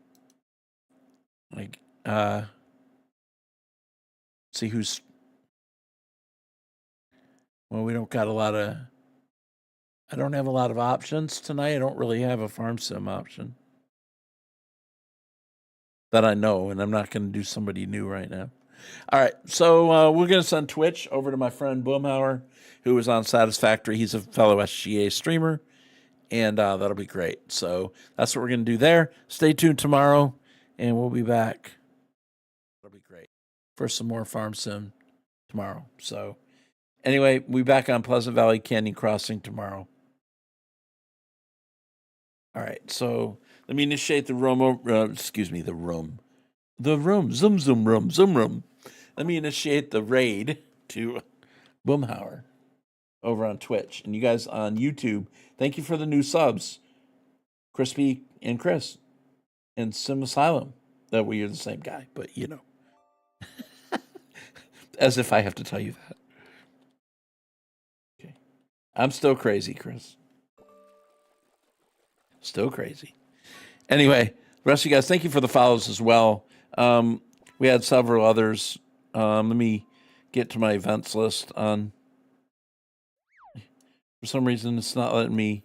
See who's. Well, we don't got a lot of. I don't have a lot of options tonight. I don't really have a farm sim option that I know, and I'm not going to do somebody new right now. All right, so we're going to send Twitch over to my friend Boomhauer, who is on Satisfactory. He's a fellow SGA streamer, and that'll be great. So that's what we're going to do there. Stay tuned tomorrow, and we'll be back. That'll be great for some more farm sim tomorrow. So anyway, we'll be back on Pleasant Valley Canyon Crossing tomorrow. All right, so let me initiate the room. The room. The room. Zoom room. Let me initiate the raid to Boomhauer over on Twitch. And you guys on YouTube, thank you for the new subs. Crispy and Chris and Sim Asylum. That we are the same guy, but you know. As if I have to tell you that. Okay. I'm still crazy, Chris. Still crazy. Anyway, the rest of you guys, thank you for the follows as well. We had several others. Let me get to my events list on. For some reason, it's not letting me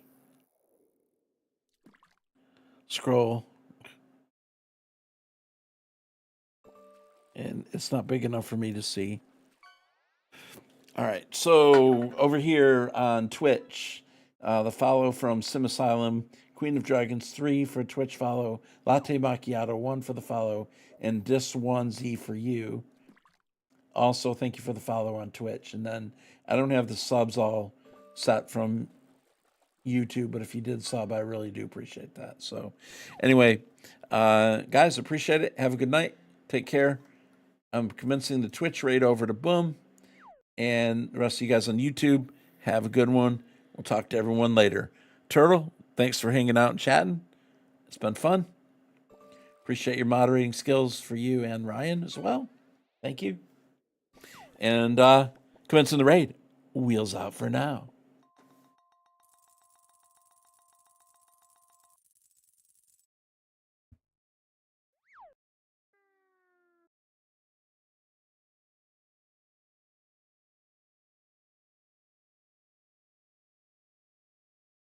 scroll. And it's not big enough for me to see. All right, so over here on Twitch, the follow from Sim Asylum, Queen of Dragons 3 for Twitch follow, Latte Macchiato 1 for the follow, and Dis1Z for you. Also, thank you for the follow on Twitch. And then I don't have the subs all set from YouTube, but if you did sub, I really do appreciate that. So anyway, guys, appreciate it. Have a good night. Take care. I'm commencing the Twitch raid over to Boom. And the rest of you guys on YouTube, have a good one. We'll talk to everyone later. Turtle, thanks for hanging out and chatting. It's been fun. Appreciate your moderating skills for you and Ryan as well. Thank you. And commencing the raid. Wheels out for now.